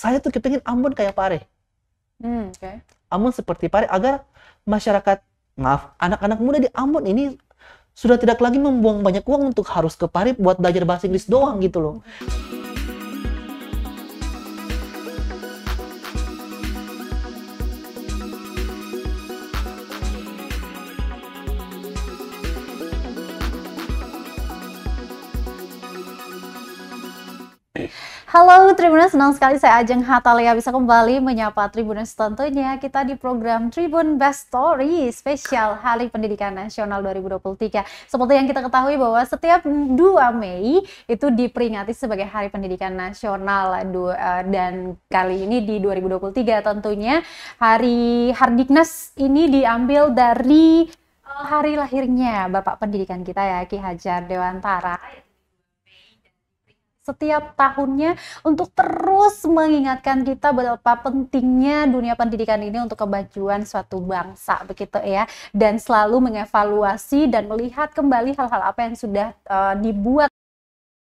saya tuh kepengen Ambon kayak Pare. Oke. Ambon seperti Pare agar masyarakat, maaf, anak-anak muda di Ambon ini sudah tidak lagi membuang banyak uang untuk harus ke Pare buat belajar bahasa Inggris doang gitu loh. Halo Tribuners, senang sekali saya Ajeng Hatalia bisa kembali menyapa Tribuners. Tentunya kita di program Tribun Best Story spesial Hari Pendidikan Nasional 2023. Seperti yang kita ketahui bahwa setiap 2 Mei itu diperingati sebagai Hari Pendidikan Nasional, dan kali ini di 2023 tentunya Hari Hardiknas ini diambil dari hari lahirnya Bapak Pendidikan kita ya, Ki Hajar Dewantara. Setiap tahunnya untuk terus mengingatkan kita betapa pentingnya dunia pendidikan ini untuk kemajuan suatu bangsa begitu ya, dan selalu mengevaluasi dan melihat kembali hal-hal apa yang sudah dibuat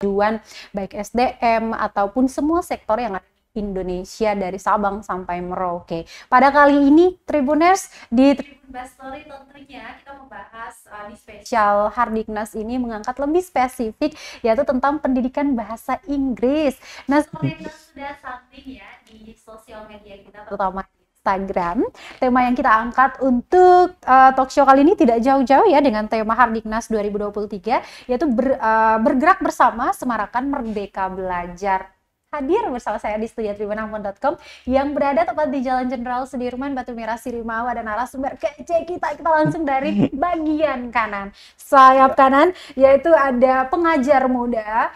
tujuan baik SDM ataupun semua sektor yang ada di Indonesia dari Sabang sampai Merauke. Pada kali ini Tribuners di Tribun Best Story tentunya kita membahas di spesial Hardiknas ini mengangkat lebih spesifik yaitu tentang pendidikan bahasa Inggris. Nah, seperti yang sudah samping ya di sosial media kita terutama Instagram, tema yang kita angkat untuk talk show kali ini tidak jauh-jauh ya dengan tema Hardiknas 2023 yaitu bergerak bersama semarakan Merdeka Belajar. Hadir bersama saya di studio tribunambon.com yang berada tepat di Jalan Jenderal Sudirman, Batu Merah, Sirimawa, dan narasumber kece kita langsung dari bagian kanan, sayap kanan, yaitu ada pengajar muda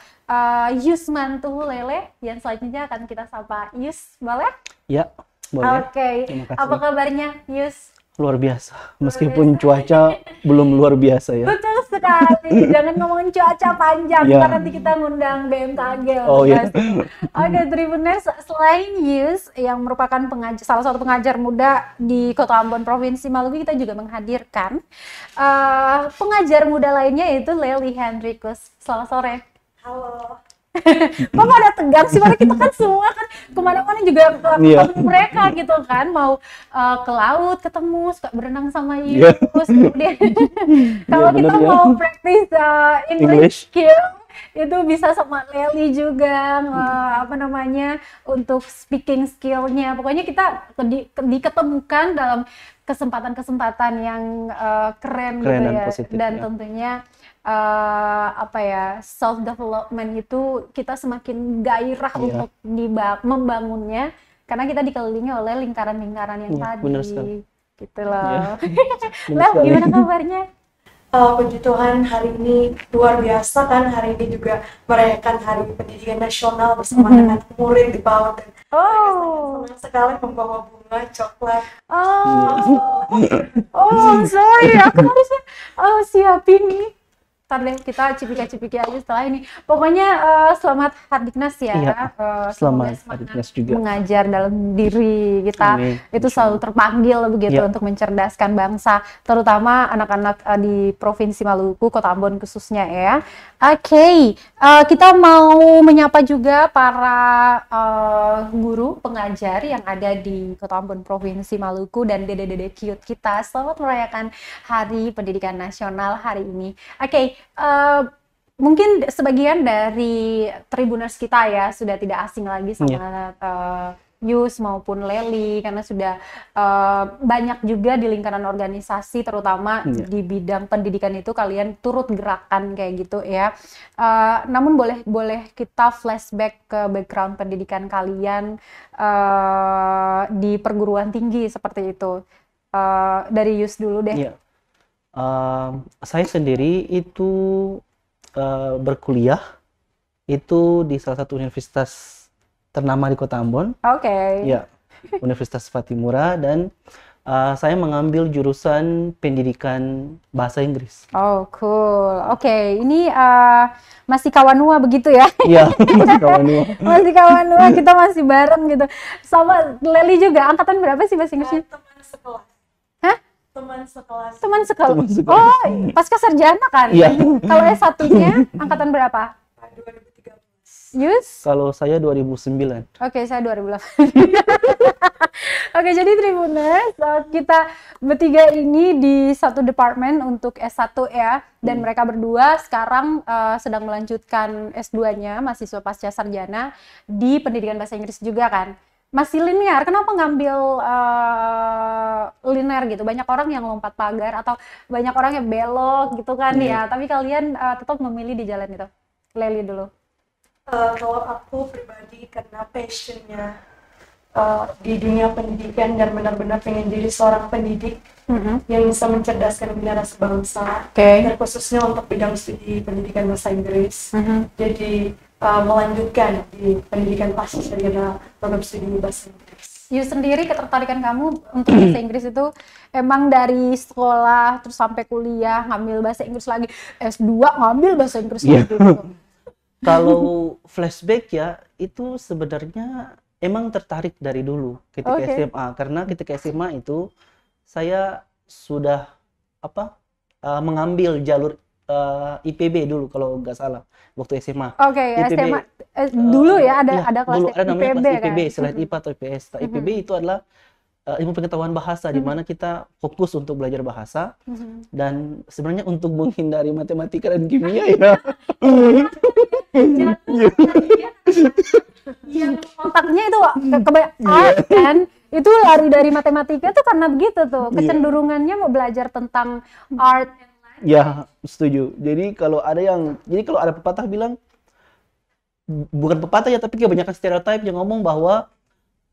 Yusmanto Lele yang selanjutnya akan kita sapa. Yus, boleh? Ya, boleh. Oke. Apa kabarnya Yus? Luar biasa, meskipun cuaca belum luar biasa ya. Betul sekali, jangan ngomongin cuaca panjang, karena nanti kita ngundang BMKG. Oh iya. Oke, Tribuners, selain Yus yang merupakan salah satu pengajar muda di Kota Ambon, Provinsi Maluku, kita juga menghadirkan pengajar muda lainnya yaitu Lely Hendrikus. Selamat sore. Halo. Kok pada tegang sih, padahal kita kan semua kan kemana-mana juga ketemu mereka gitu kan, mau ke laut ketemu, suka berenang sama Yus, kemudian kalau kita mau practice English skill itu bisa sama Lely juga, untuk speaking skillnya. Pokoknya kita diketemukan dalam kesempatan-kesempatan yang keren gitu dan ya, positif, dan tentunya self development itu kita semakin gairah untuk membangunnya karena kita dikelilingi oleh lingkaran-lingkaran yang tadi gitu loh. Lel, gimana kabarnya? Puji Tuhan, hari ini luar biasa kan, hari ini juga merayakan Hari Pendidikan Nasional bersama dengan murid di PAUD. Senang sekali membawa bunga, coklat. Sorry, aku harusnya siapin nih. Ntar deh kita cipika-cipiki aja setelah ini. Pokoknya selamat Hardiknas ya. Selamat Hardiknas juga. Mengajar dalam diri kita. Amin. Itu selalu terpanggil begitu untuk mencerdaskan bangsa, terutama anak-anak di Provinsi Maluku, Kota Ambon khususnya ya. Oke, kita mau menyapa juga para guru pengajar yang ada di Kota Ambon, Provinsi Maluku, dan dede-dede cute kita. Selamat merayakan Hari Pendidikan Nasional hari ini. Oke. Mungkin sebagian dari Tribuners kita ya sudah tidak asing lagi sama Yus maupun Lely karena sudah banyak juga di lingkaran organisasi, terutama di bidang pendidikan itu kalian turut gerakan kayak gitu ya. Namun boleh kita flashback ke background pendidikan kalian di perguruan tinggi seperti itu. Dari Yus dulu deh. Saya sendiri itu berkuliah itu di salah satu universitas ternama di Kota Ambon. Ya, Universitas Patimura, dan saya mengambil jurusan pendidikan bahasa Inggris. Oh, cool. Oke, ini masih kawanua begitu ya? Iya, masih kawanua. Masih kawanua, kita masih bareng gitu. Sama Lely juga, angkatan berapa sih bahasa Inggrisnya? Teman sekelas. Hah? Teman sekelas. Teman sekelas. Oh, pasca sarjana kan? Iya. Kalau S1-nya angkatan berapa? 2013. Yus? Kalau saya 2009. Oke, saya 2008. Oke, jadi Tribuners, kita bertiga ini di satu departemen untuk S1 ya, dan mereka berdua sekarang sedang melanjutkan S2-nya, mahasiswa pasca sarjana di pendidikan bahasa Inggris juga kan. Masih linear, kenapa ngambil linear gitu? Banyak orang yang lompat pagar atau banyak orang yang belok gitu kan ya, tapi kalian tetap memilih di jalan itu. Leli dulu. Kalau aku pribadi karena passionnya di dunia pendidikan dan benar-benar pengen jadi seorang pendidik yang bisa mencerdaskan generasi bangsa, dan khususnya untuk bidang studi pendidikan bahasa Inggris. Jadi melanjutkan di pendidikan pasca sarjana program studi bahasa Inggris. You sendiri, ketertarikan kamu untuk bahasa Inggris itu emang dari sekolah terus sampai kuliah ngambil bahasa Inggris lagi, S2 ngambil bahasa Inggris lagi gitu? Kalau flashback ya, itu sebenarnya emang tertarik dari dulu ketika SMA, karena ketika SMA itu saya sudah mengambil jalur IPB dulu kalau nggak salah waktu SMA. IPB, SMA dulu ya ada kelas dulu ada namanya IPB, kelas IPB, kan? selain IPA atau IPS. IPB itu adalah ilmu pengetahuan bahasa, di mana kita fokus untuk belajar bahasa, dan sebenarnya untuk menghindari matematika dan kimia ya. Otaknya itu art kan, itu lari dari matematika tuh karena begitu tuh, kecenderungannya mau belajar tentang art. Ya, setuju. Jadi kalau ada pepatah bilang, bukan pepatah ya, tapi kebanyakan stereotip yang ngomong bahwa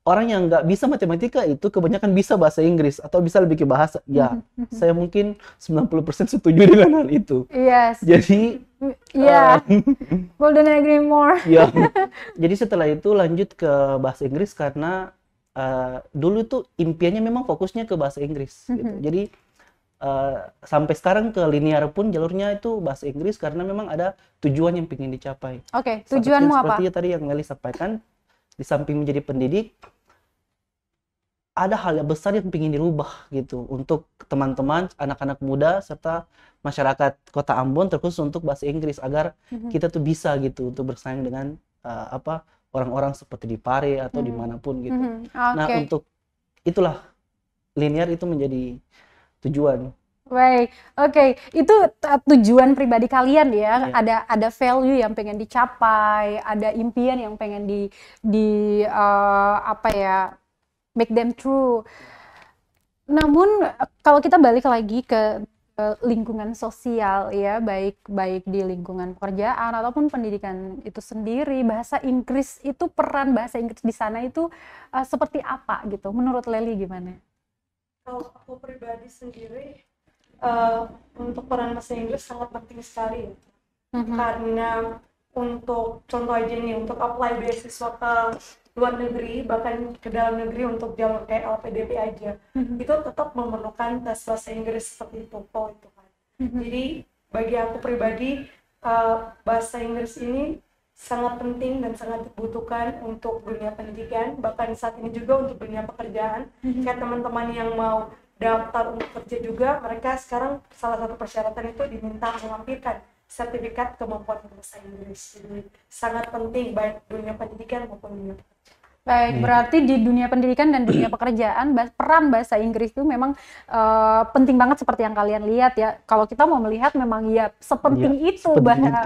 orang yang nggak bisa matematika itu kebanyakan bisa bahasa Inggris atau bisa lebih ke bahasa. Ya, saya mungkin 90% setuju dengan hal itu. Yes. Jadi Golden agree more. Ya. Jadi setelah itu lanjut ke bahasa Inggris karena dulu tuh impiannya memang fokusnya ke bahasa Inggris gitu. Jadi sampai sekarang ke linear pun jalurnya itu bahasa Inggris karena memang ada tujuan yang ingin dicapai. Tujuanmu apa? Seperti tadi yang Meli sampaikan, di samping menjadi pendidik, ada hal yang besar yang ingin dirubah gitu untuk teman-teman, anak-anak muda serta masyarakat Kota Ambon, terkhusus untuk bahasa Inggris, agar kita tuh bisa gitu untuk bersaing dengan orang-orang seperti di Pare atau dimanapun gitu. Nah, untuk itulah linear itu menjadi tujuan. Baik, itu tujuan pribadi kalian ya. Ada value yang pengen dicapai, ada impian yang pengen make them true. Namun kalau kita balik lagi ke lingkungan sosial ya, baik di lingkungan pekerjaan ataupun pendidikan itu sendiri, bahasa Inggris itu, peran bahasa Inggris di sana itu seperti apa gitu? Menurut Leli gimana? Kalau aku pribadi sendiri, untuk peran bahasa Inggris sangat penting sekali, karena untuk contoh aja nih, untuk apply beasiswa ke luar negeri, bahkan ke dalam negeri untuk jalur kayak LPDP aja, itu tetap memerlukan tes bahasa Inggris seperti TOEFL itu kan. Jadi bagi aku pribadi, bahasa Inggris ini sangat penting dan sangat dibutuhkan untuk dunia pendidikan, bahkan saat ini juga untuk dunia pekerjaan. Kayak teman-teman yang mau daftar untuk kerja juga, mereka sekarang salah satu persyaratan itu diminta melampirkan sertifikat kemampuan bahasa Inggris. Jadi sangat penting baik dunia pendidikan maupun dunia pekerjaan. Baik, berarti di dunia pendidikan dan dunia pekerjaan peran bahasa Inggris itu memang penting banget seperti yang kalian lihat ya. Kalau kita mau melihat memang ya sepenting itu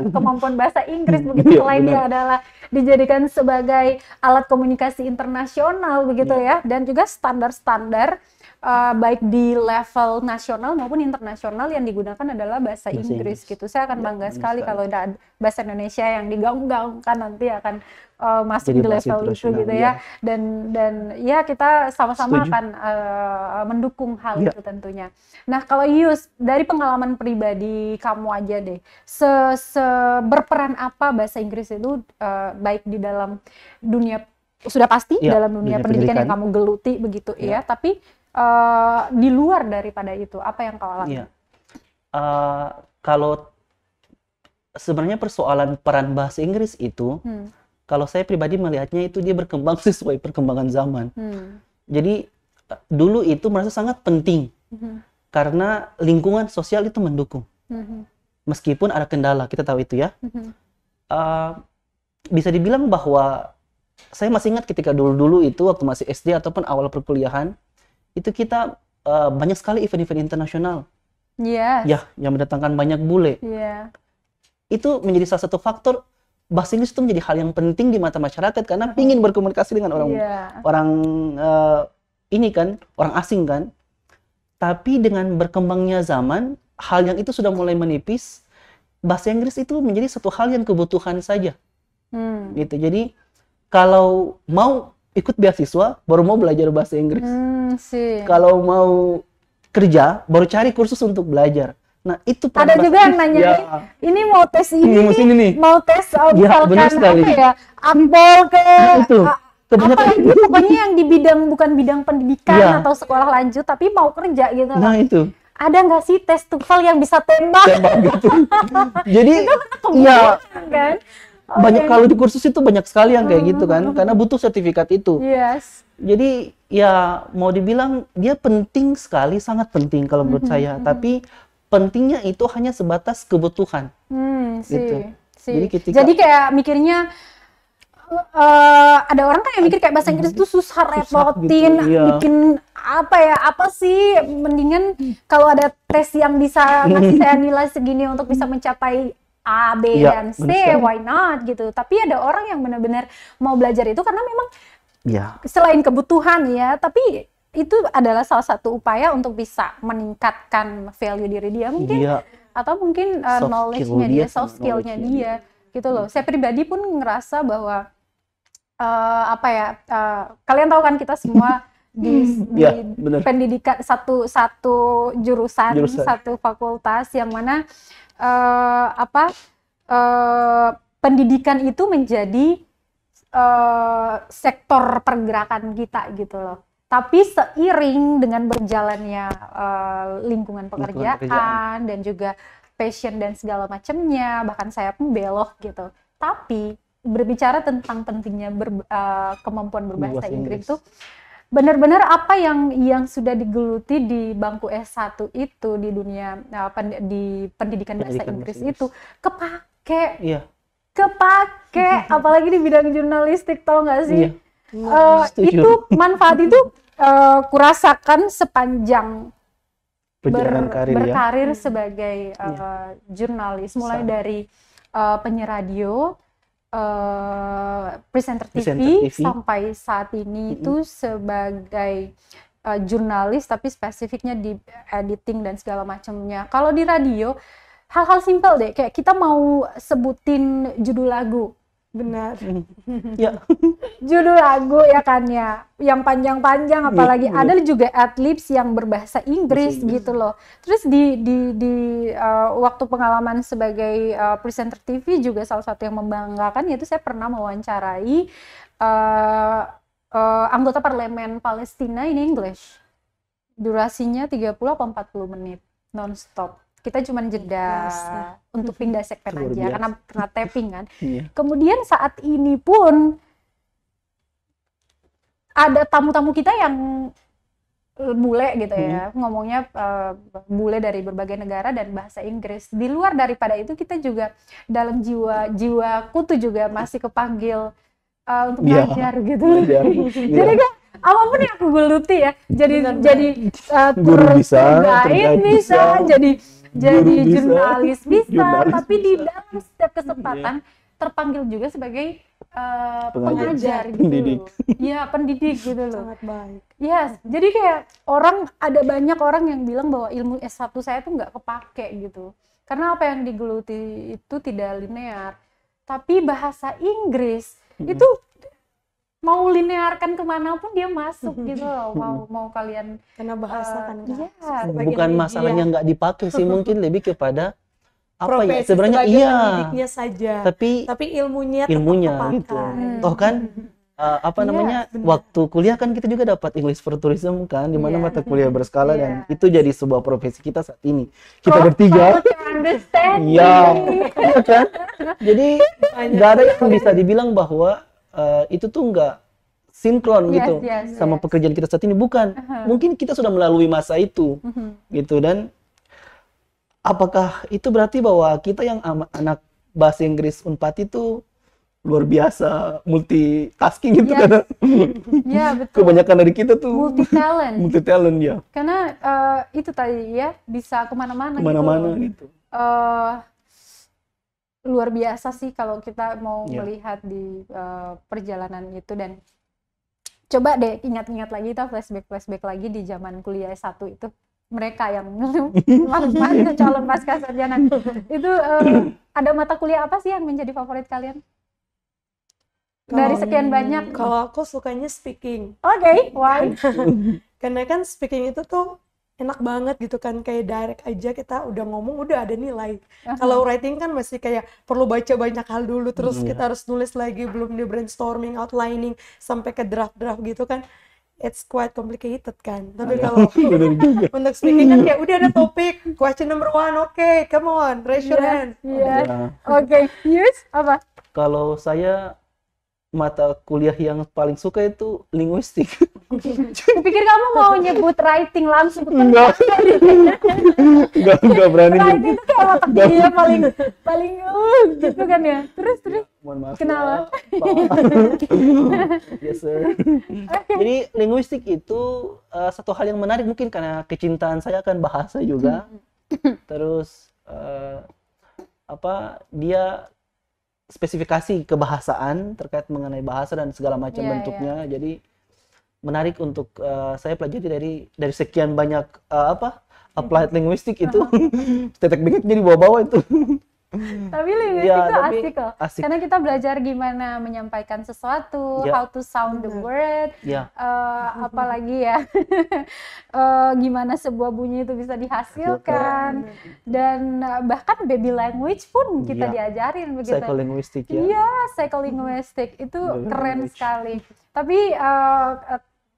kemampuan bahasa Inggris begitu, selain dia adalah dijadikan sebagai alat komunikasi internasional begitu ya, dan juga standar-standar baik di level nasional maupun internasional yang digunakan adalah bahasa Inggris gitu. Saya akan bangga sekali kalau ada bahasa Indonesia yang digaung-gaungkan nanti akan masuk di level itu gitu ya. Dan ya kita sama-sama akan mendukung hal itu tentunya. Nah, kalau Yus, dari pengalaman pribadi kamu aja deh, berperan apa bahasa Inggris itu baik di dalam dunia, sudah pasti dalam dunia pendidikan yang kamu geluti begitu ya, tapi di luar daripada itu, apa yang kau alami? Kalau sebenarnya persoalan peran bahasa Inggris itu, kalau saya pribadi melihatnya itu dia berkembang sesuai perkembangan zaman. Jadi dulu itu merasa sangat penting karena lingkungan sosial itu mendukung. Meskipun ada kendala, kita tahu itu ya. bisa dibilang bahwa saya masih ingat ketika dulu-dulu itu waktu masih SD ataupun awal perkuliahan, itu kita banyak sekali event-event internasional. Iya. Ya, yang mendatangkan banyak bule. Iya. Itu menjadi salah satu faktor bahasa Inggris itu menjadi hal yang penting di mata masyarakat karena ingin berkomunikasi dengan orang ini kan, orang asing kan. Tapi dengan berkembangnya zaman, hal yang itu sudah mulai menipis. Bahasa Inggris itu menjadi satu hal yang kebutuhan saja. Gitu. Jadi kalau mau ikut beasiswa, baru mau belajar bahasa Inggris. Kalau mau kerja, baru cari kursus untuk belajar. Nah, itu ada juga yang nanya, ini mau tes ini, mau tes misalkan apa ya, akpol ke pokoknya yang di bidang bukan bidang pendidikan atau sekolah lanjut, tapi mau kerja gitu. Nah, itu. Ada nggak sih tes TOEFL yang bisa tembak gitu? Jadi ya kan? Banyak kalau di kursus itu banyak sekali yang kayak gitu kan, karena butuh sertifikat itu. Jadi ya mau dibilang dia penting sekali, sangat penting kalau menurut saya. Tapi pentingnya itu hanya sebatas kebutuhan. Gitu. Jadi kayak mikirnya ada orang kan yang mikir kayak bahasa Inggris itu susah, repotin, bikin apa sih, mendingan kalau ada tes yang bisa ngasih saya nilai segini untuk bisa mencapai A, B, dan C, why not gitu. Tapi ada orang yang benar-benar mau belajar itu karena memang selain kebutuhan ya, tapi itu adalah salah satu upaya untuk bisa meningkatkan value diri dia mungkin, atau mungkin knowledge-nya dia, soft skill-nya dia gitu loh. Saya pribadi pun ngerasa bahwa kalian tahu kan kita semua di pendidikan satu jurusan, satu fakultas yang mana pendidikan itu menjadi sektor pergerakan kita gitu loh. Tapi seiring dengan berjalannya lingkungan pekerjaan dan juga passion dan segala macamnya, bahkan saya pun belok gitu. Tapi berbicara tentang pentingnya kemampuan berbahasa Inggris itu benar-benar apa yang sudah digeluti di bangku S1 itu di dunia di pendidikan bahasa Inggris itu kepake. Kepake apalagi di bidang jurnalistik, tau nggak sih? Itu manfaat itu kurasakan sepanjang berkarir sebagai jurnalis, mulai dari penyiar radio, presenter TV sampai saat ini itu sebagai jurnalis, tapi spesifiknya di editing dan segala macamnya. Kalau di radio hal-hal simpel deh, kayak kita mau sebutin judul lagu, benar? Judul lagu ya kan ya, yang panjang-panjang, apalagi ada juga adlibs yang berbahasa Inggris gitu loh. Terus di waktu pengalaman sebagai presenter TV juga salah satu yang membanggakan yaitu saya pernah mewawancarai anggota parlemen Palestina in English. Durasinya 30 atau 40 menit non-stop. Kita cuma jeda untuk pindah segmen aja karena tapping kan. Kemudian saat ini pun ada tamu-tamu kita yang bule gitu ya, ngomongnya bule dari berbagai negara dan bahasa Inggris. Di luar daripada itu kita juga dalam jiwaku tuh juga masih kepanggil untuk belajar gitu. Jadi kan apapun yang aku geluti ya, jadi guru bisa, jadi jurnalis bisa, tapi di dalam setiap kesempatan terpanggil juga sebagai pengajar gitu. Pendidik gitu loh. Sangat baik. Jadi kayak ada banyak orang yang bilang bahwa ilmu S1 saya tuh nggak kepake gitu. Karena apa yang digeluti itu tidak linear. Tapi bahasa Inggris itu mau linearkan kemanapun dia masuk gitu loh. Mau kalian karena bahasa kan bukan masalahnya nggak dipakai sih, mungkin lebih kepada apa ya sebenarnya pendidiknya saja, tapi ilmunya gitu. Toh kan waktu kuliah kan kita juga dapat English for Tourism kan, di mana mata kuliah berskala dan itu jadi sebuah profesi kita saat ini. Kita bertiga. Kan? Jadi nggak ada yang bisa dibilang bahwa itu tuh nggak sinkron gitu sama pekerjaan kita saat ini, bukan. Mungkin kita sudah melalui masa itu gitu. Dan apakah itu berarti bahwa kita yang anak bahasa Inggris Unpad itu luar biasa multitasking gitu Yes. karena Ya, betul. kebanyakan dari kita tuh Multi talent. multi talent ya, Karena itu tadi ya bisa kemana-mana kemana-mana gitu. gitu. Luar biasa sih kalau kita mau Ya. melihat di perjalanan itu. Dan coba deh ingat-ingat lagi, kita flashback lagi di zaman kuliah S1 itu, mereka yang mantan calon pasca sarjana itu ada mata kuliah apa sih yang menjadi favorit kalian? Dari sekian banyak. Kalau aku sukanya speaking. Oke, why? Karena kan speaking itu tuh enak banget gitu kan, kayak direct aja kita udah ngomong udah ada nilai. Kalau writing kan masih kayak perlu baca banyak hal dulu, terus kita harus nulis lagi, belum di brainstorming, outlining sampai ke draft-draft gitu kan. It's quite complicated kan. Tapi kalau untuk speaking kan kayak udah ada topik, question number 1, oke, come on, raise your hand. Iya. Oke, Yus apa? Kalau saya mata kuliah yang paling suka itu linguistik. Kupikir kamu mau nyebut writing langsung. Enggak berani. Writing itu kayak mata kuliah paling gitu kan ya. Terus Mohon maaf. kenapa? Yes sir. Jadi linguistik itu satu hal yang menarik mungkin karena kecintaan saya akan bahasa juga. Terus dia spesifikasi kebahasaan terkait mengenai bahasa dan segala macam bentuknya. Jadi menarik untuk saya pelajari dari sekian banyak applied linguistik itu. Tetek bengeknya di bawah-bawah itu. Tapi linguistik itu asik loh. Karena kita belajar gimana menyampaikan sesuatu, how to sound the word, apalagi ya, gimana sebuah bunyi itu bisa dihasilkan, dan bahkan baby language pun kita diajarin begitu. Psycholinguistik ya. Iya, psycholinguistik itu keren sekali. Tapi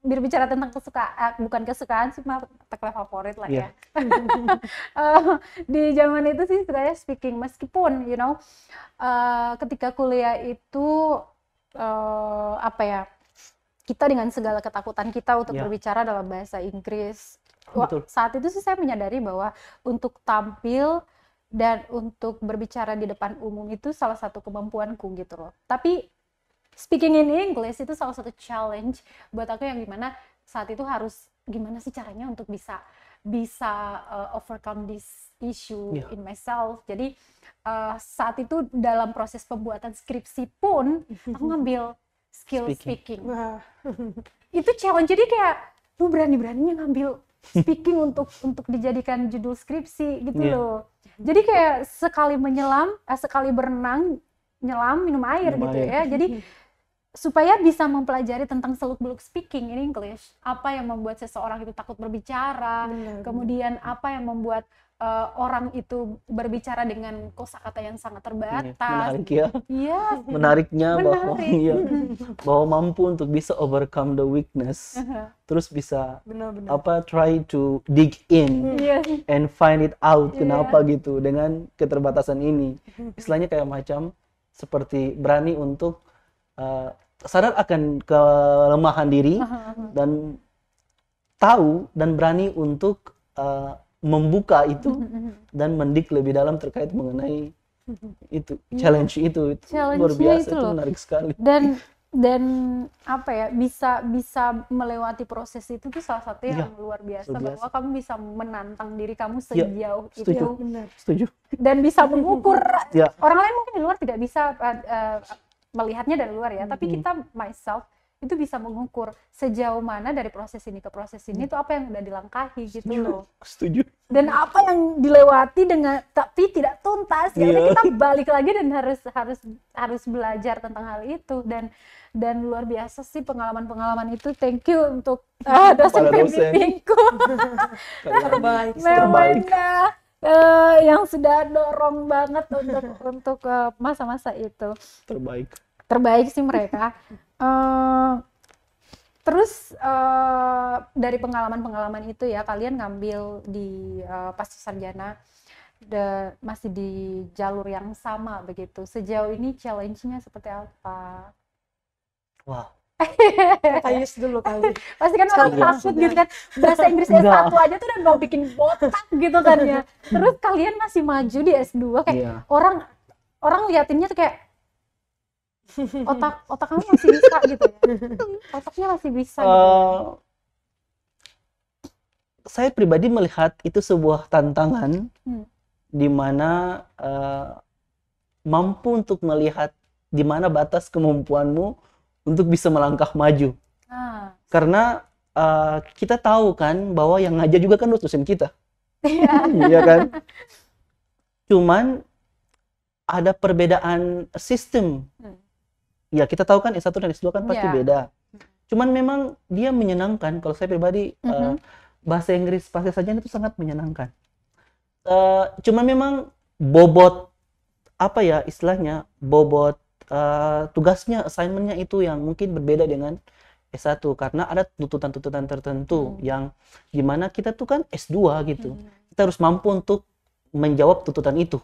berbicara tentang bukan kesukaan sih, mata kuliah favorit lah ya. Di zaman itu sih saya speaking, meskipun ketika kuliah itu kita dengan segala ketakutan kita untuk berbicara dalam bahasa Inggris. Saat itu sih saya menyadari bahwa untuk tampil dan untuk berbicara di depan umum itu salah satu kemampuanku gitu loh. Tapi speaking in English itu salah satu challenge buat aku, yang dimana saat itu harus gimana sih caranya untuk bisa overcome this issue in myself. Jadi saat itu dalam proses pembuatan skripsi pun aku ngambil skill speaking. Itu challenge, jadi kayak lu berani-beraninya ngambil speaking untuk dijadikan judul skripsi gitu loh. Jadi kayak sekali menyelam, sekali berenang, nyelam, minum air gitu ya. Jadi supaya bisa mempelajari tentang seluk-beluk speaking in English, apa yang membuat seseorang itu takut berbicara, kemudian apa yang membuat orang itu berbicara dengan kosakata yang sangat terbatas. Menarik ya. Iya. Menariknya bahwa mampu untuk bisa overcome the weakness, terus bisa try to dig in and find it out kenapa gitu dengan keterbatasan ini. Istilahnya kayak macam seperti berani untuk sadar akan kelemahan diri dan tahu dan berani untuk membuka itu dan mendik lebih dalam terkait mengenai itu challenge itu luar biasa, itu menarik sekali. Dan bisa melewati proses itu tuh salah satu yang luar biasa, bahwa kamu bisa menantang diri kamu sejauh itu. Setuju. Dan bisa mengukur. Orang lain mungkin di luar tidak bisa melihatnya dari luar ya, tapi kita myself itu bisa mengukur sejauh mana dari proses ini ke proses ini itu apa yang udah dilangkahi gitu loh. Setuju. Dan apa yang dilewati dengan tapi tidak tuntas, ya kita balik lagi dan harus belajar tentang hal itu. Dan luar biasa sih pengalaman itu. Thank you untuk dosen pembimbingku Melinda yang sudah dorong banget untuk masa-masa itu. Terbaik sih mereka. Terus dari pengalaman itu ya, kalian ngambil di pasca sarjana masih di jalur yang sama begitu. Sejauh ini challenge-nya seperti apa? Wow. Ayus dulu kali. Pasti kan orang takut gitu kan, bahasa Inggris S1 aja tuh udah mau bikin botak gitu kan ya. Terus kalian masih maju di S2 kayak orang liatinnya tuh kayak Otak kamu masih bisa gitu ya? Otaknya masih bisa gitu ya? Saya pribadi melihat itu sebuah tantangan di mana mampu untuk melihat di mana batas kemampuanmu untuk bisa melangkah maju. Karena kita tahu kan bahwa yang ngajar juga kan dosen kita. Iya kan? Cuman ada perbedaan sistem. Ya kita tahu kan S1 dan S2 kan pasti beda. Cuman memang dia menyenangkan. Kalau saya pribadi bahasa Inggris pasca sarjana itu sangat menyenangkan. Cuman memang bobot apa ya istilahnya, bobot tugasnya, assignment-nya itu yang mungkin berbeda dengan S1 karena ada tuntutan-tuntutan tertentu yang gimana kita tuh kan S2 gitu. Kita harus mampu untuk menjawab tuntutan itu.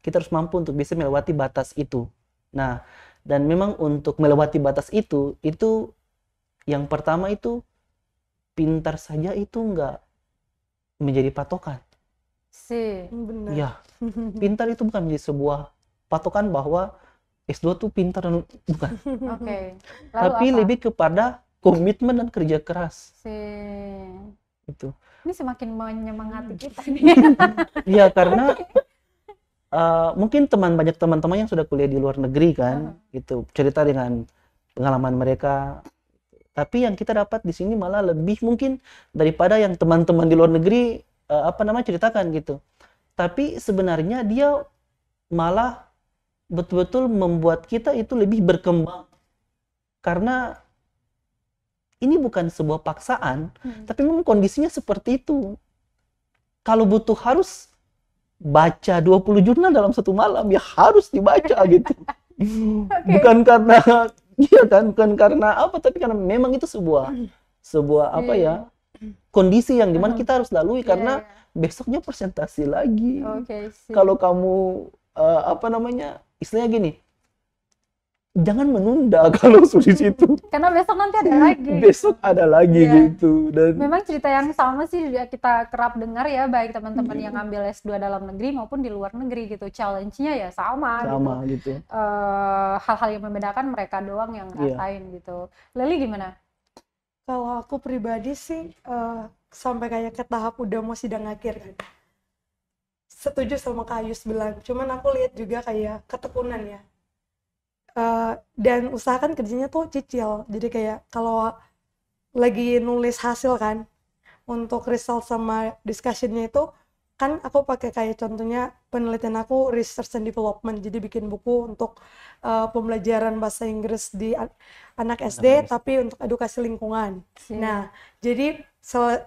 Kita harus mampu untuk bisa melewati batas itu. Nah, dan memang untuk melewati batas itu yang pertama itu pintar saja itu enggak menjadi patokan. Benar. Ya, pintar itu bukan menjadi sebuah patokan bahwa S2 tuh pintar dan bukan. Tapi apa? Lebih kepada komitmen dan kerja keras. Itu. Ini semakin menyemangati kita nih. Iya, karena mungkin banyak teman-teman yang sudah kuliah di luar negeri kan, gitu cerita dengan pengalaman mereka. Tapi yang kita dapat di sini malah lebih mungkin daripada yang teman-teman di luar negeri ceritakan gitu. Tapi sebenarnya dia malah betul-betul membuat kita itu lebih berkembang. Karena ini bukan sebuah paksaan, tapi memang kondisinya seperti itu. Kalau butuh harus baca 20 jurnal dalam satu malam, ya harus dibaca gitu. Bukan karena bukan karena apa, tapi karena memang itu sebuah kondisi yang dimana kita harus lalui karena besoknya presentasi lagi. Kalau kamu istilahnya gini, jangan menunda kalau di situ. Karena besok nanti ada lagi. Besok ada lagi gitu. Dan memang cerita yang sama sih juga kita kerap dengar ya, baik teman-teman yang ngambil S2 dalam negeri maupun di luar negeri gitu. Challenge-nya ya sama gitu. Hal-hal yang membedakan mereka doang yang ngerasain gitu. Leli gimana? Kalau aku pribadi sih sampai kayak ke tahap udah mau sidang akhir kan. Setuju sama Kak Ayus bilang. Cuman aku lihat juga kayak ketekunan ya. Dan usahakan kerjanya tuh cicil. Jadi kayak kalau lagi nulis hasil kan, untuk result sama discussionnya itu kan aku pakai kayak contohnya penelitian aku research and development. Jadi bikin buku untuk pembelajaran bahasa Inggris di anak SD tapi untuk edukasi lingkungan. Nah, jadi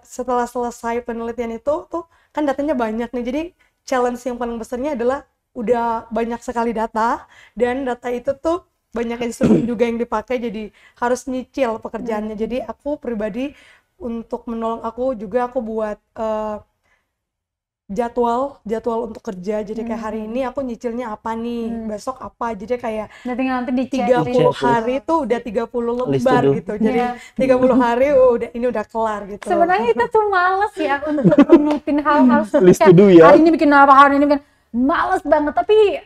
setelah selesai penelitian itu tuh kan datanya banyak nih. Jadi challenge yang paling besarnya adalah udah banyak sekali data, dan data itu tuh banyak instrumen juga yang dipakai, jadi harus nyicil pekerjaannya. Jadi aku pribadi untuk menolong aku buat jadwal untuk kerja. Jadi kayak hari ini aku nyicilnya apa nih, besok apa. Jadi kayak nanti 30 hari tuh udah 30 lembar gitu. Jadi 30 hari ini udah kelar gitu. Sebenarnya itu tuh males ya untuk runutin hal-hal ya. Hari ini bikin apa, hari ini bikin, males banget. Tapi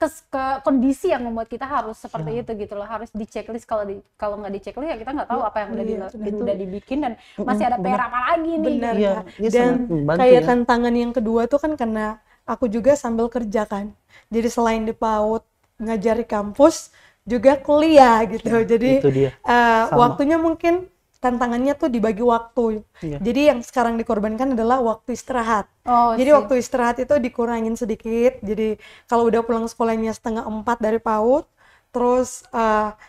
ke kondisi yang membuat kita harus seperti itu gitu loh, harus di checklist. Kalau nggak di checklist ya kita nggak tahu apa yang udah dibikin dan masih ada PR apa lagi nih. Benar ya. Dan kayak tantangan yang kedua tuh kan karena aku juga sambil kerja kan, jadi selain di PAUD ngajar di kampus juga kuliah gitu. Jadi waktunya mungkin tantangannya tuh dibagi waktu. Jadi yang sekarang dikorbankan adalah waktu istirahat. Jadi waktu istirahat itu dikurangin sedikit. Jadi kalau udah pulang sekolahnya 3:30 dari PAUD, terus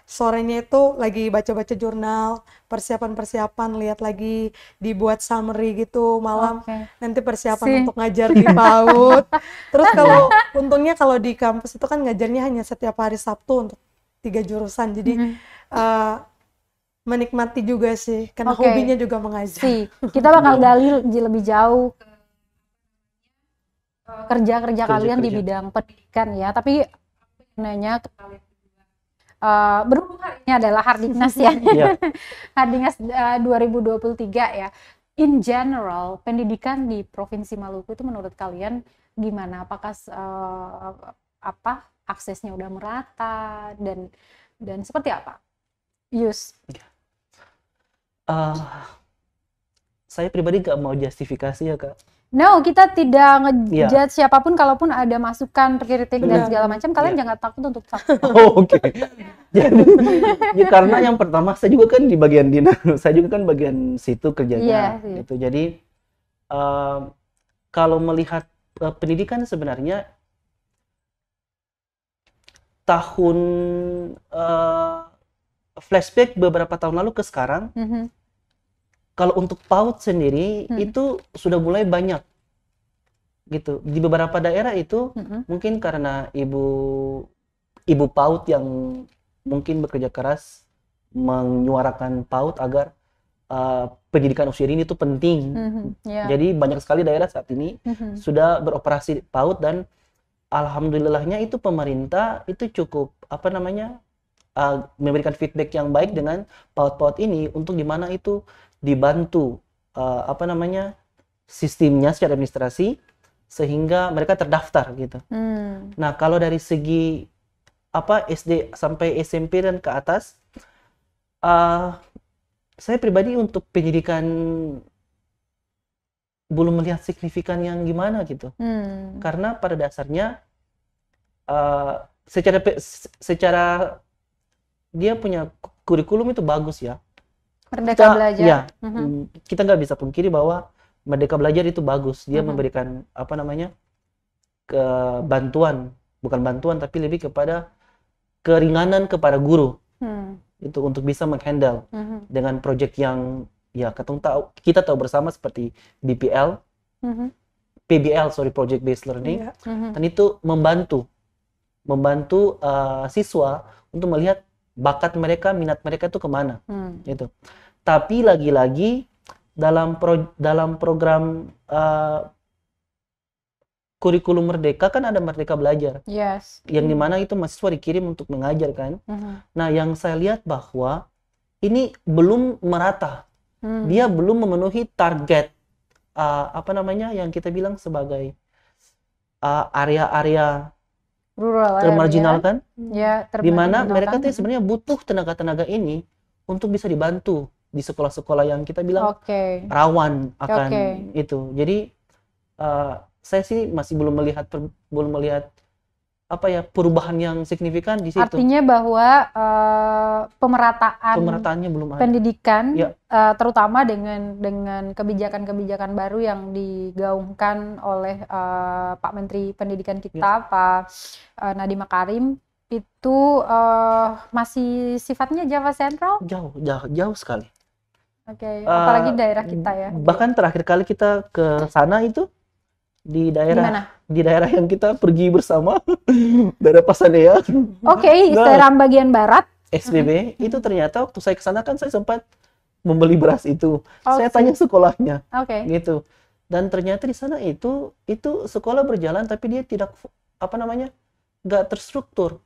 sorenya itu lagi baca-baca jurnal, persiapan, lihat lagi, dibuat summary gitu. Malam nanti persiapan untuk ngajar di PAUD. Terus kalau untungnya kalau di kampus itu kan ngajarnya hanya setiap hari Sabtu untuk 3 jurusan. Jadi menikmati juga sih, karena hobinya juga mengajar. Kita bakal gali lebih jauh kerja kalian di bidang pendidikan ya. Tapi nanya ke kalian berhubung hari ini adalah Hardiknas ya. Hardiknas 2023 ya. In general, pendidikan di Provinsi Maluku itu menurut kalian gimana? Apakah aksesnya udah merata dan dan seperti apa? Yus. Saya pribadi nggak mau justifikasi ya Kak. No, kita tidak ngejudge siapapun, kalaupun ada masukan, kritik dan segala macam, kalian jangan takut untuk takut. Oke. Ya, karena yang pertama saya juga kan di bagian dinas, saya juga kan bagian situ kerjanya, gitu. Jadi kalau melihat pendidikan sebenarnya tahun flashback beberapa tahun lalu ke sekarang. Kalau untuk PAUD sendiri itu sudah mulai banyak gitu di beberapa daerah itu mungkin karena ibu PAUD yang mungkin bekerja keras menyuarakan PAUD agar pendidikan usia dini itu penting. Jadi banyak sekali daerah saat ini sudah beroperasi PAUD dan alhamdulillahnya itu pemerintah itu cukup memberikan feedback yang baik dengan PAUD-PAUD ini untuk dimana itu dibantu sistemnya secara administrasi sehingga mereka terdaftar gitu. Nah kalau dari segi SD sampai SMP dan ke atas, saya pribadi untuk pendidikan belum melihat signifikan yang gimana gitu. Karena pada dasarnya secara dia punya kurikulum itu bagus ya. Merdeka Belajar. Ya, kita nggak bisa pungkiri bahwa Merdeka Belajar itu bagus. Dia memberikan bantuan, bukan bantuan tapi lebih kepada keringanan kepada guru. Itu untuk bisa menghandle dengan proyek yang ya kita tahu bersama seperti BPL, PBL Project Based Learning, dan itu membantu siswa untuk melihat bakat mereka, minat mereka itu kemana, gitu. Tapi lagi-lagi dalam program kurikulum Merdeka kan ada Merdeka Belajar, yang dimana itu mahasiswa dikirim untuk mengajar kan. Nah, yang saya lihat bahwa ini belum merata, dia belum memenuhi target yang kita bilang sebagai area-area rural, termarginal kan, di mana mereka tuh kan. sebenarnya butuh tenaga-tenaga ini untuk bisa dibantu di sekolah-sekolah yang kita bilang rawan akan itu. Jadi saya sih masih belum melihat perubahan yang signifikan di situ. Artinya bahwa pemerataannya belum ada. Pendidikan, terutama dengan kebijakan-kebijakan baru yang digaungkan oleh Pak Menteri Pendidikan kita, Pak Nadiem Makarim, itu masih sifatnya Java Sentral? Jauh sekali. Apalagi daerah kita ya. Bahkan terakhir kali kita ke sana itu di daerah yang kita pergi bersama, daerah Pasanea. Daerah bagian barat. SBB itu ternyata waktu saya ke sana kan saya sempat membeli beras itu. Saya tanya sekolahnya, gitu. Dan ternyata di sana itu sekolah berjalan tapi dia tidak nggak terstruktur.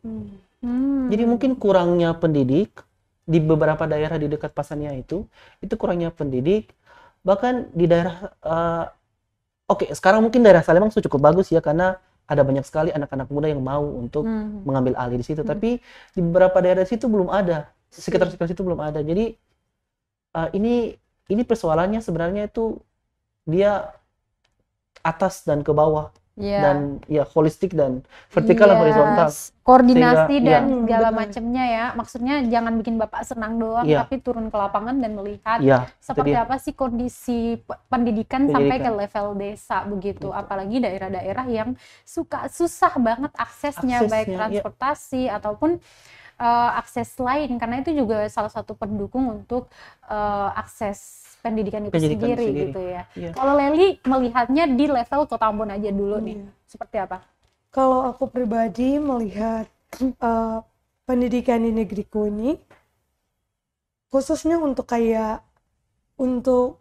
Jadi mungkin kurangnya pendidik di beberapa daerah di dekat Pasanea itu kurangnya pendidik. Bahkan di daerah sekarang mungkin daerah Salemang itu cukup bagus ya karena ada banyak sekali anak-anak muda yang mau untuk mengambil alih di situ. Tapi di beberapa daerah situ belum ada, sekitar situ belum ada. Jadi ini persoalannya sebenarnya itu dia atas dan ke bawah. Dan ya holistik dan vertikal dan horizontal. Koordinasi dan segala macamnya ya. Maksudnya jangan bikin Bapak senang doang, tapi turun ke lapangan dan melihat seperti apa sih kondisi pendidikan sampai ke level desa begitu. Apalagi daerah-daerah yang susah banget aksesnya baik transportasi ataupun akses lain, karena itu juga salah satu pendukung untuk akses pendidikan itu sendiri gitu ya. Kalau Leli melihatnya di level Kota Ambon aja dulu nih, seperti apa? Kalau aku pribadi melihat pendidikan di negeriku ini, khususnya untuk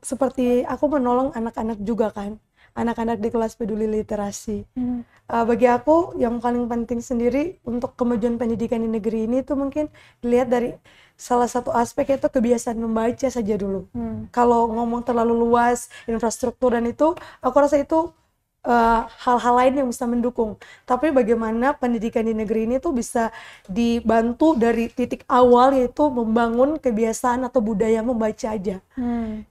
seperti aku menolong anak-anak juga kan, anak-anak di kelas peduli literasi. Bagi aku yang paling penting sendiri untuk kemajuan pendidikan di negeri ini itu mungkin dilihat dari salah satu aspek itu kebiasaan membaca saja dulu. Kalau ngomong terlalu luas infrastruktur dan itu, aku rasa itu hal-hal lain yang bisa mendukung. Tapi bagaimana pendidikan di negeri ini tuh bisa dibantu dari titik awal, yaitu membangun kebiasaan atau budaya membaca aja.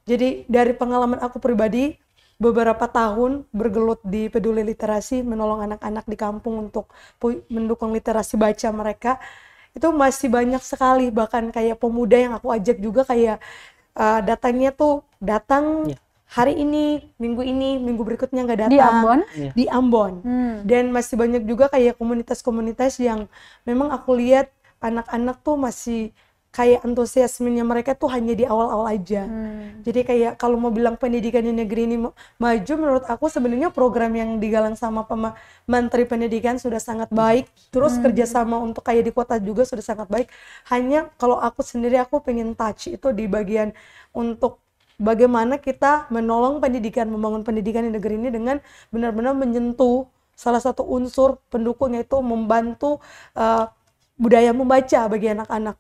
Jadi dari pengalaman aku pribadi, beberapa tahun bergelut di peduli literasi, menolong anak-anak di kampung untuk mendukung literasi baca mereka, itu masih banyak sekali, bahkan kayak pemuda yang aku ajak juga kayak datangnya tuh datang hari ini, minggu berikutnya nggak datang. Di Ambon? Di Ambon. Dan masih banyak juga kayak komunitas-komunitas yang memang aku lihat anak-anak tuh masih kayak antusiasmenya mereka tuh hanya di awal-awal aja. Jadi kayak kalau mau bilang pendidikan di negeri ini maju, menurut aku sebenarnya program yang digalang sama Menteri Pendidikan sudah sangat baik. Terus kerjasama untuk kayak di kota juga sudah sangat baik. Hanya kalau aku sendiri, aku pengen touch itu di bagian untuk bagaimana kita menolong pendidikan, membangun pendidikan di negeri ini dengan benar-benar menyentuh salah satu unsur pendukung, yaitu membantu budaya membaca bagi anak-anak,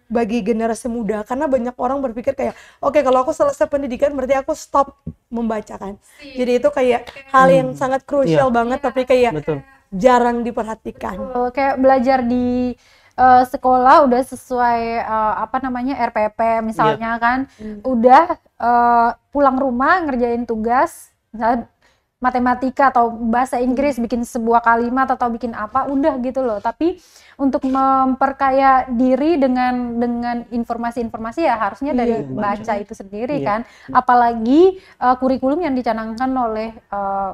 bagi generasi muda. Karena banyak orang berpikir kayak, oke, kalau aku selesai pendidikan berarti aku stop membaca kan. Jadi itu kayak hal yang sangat krusial banget, tapi kayak jarang diperhatikan. Kayak belajar di sekolah udah sesuai RPP misalnya kan, udah pulang rumah ngerjain tugas, misalnya matematika atau bahasa Inggris, bikin sebuah kalimat atau bikin apa, udah gitu loh. Tapi untuk memperkaya diri dengan informasi-informasi ya harusnya dari baca itu sendiri kan. Apalagi kurikulum yang dicanangkan oleh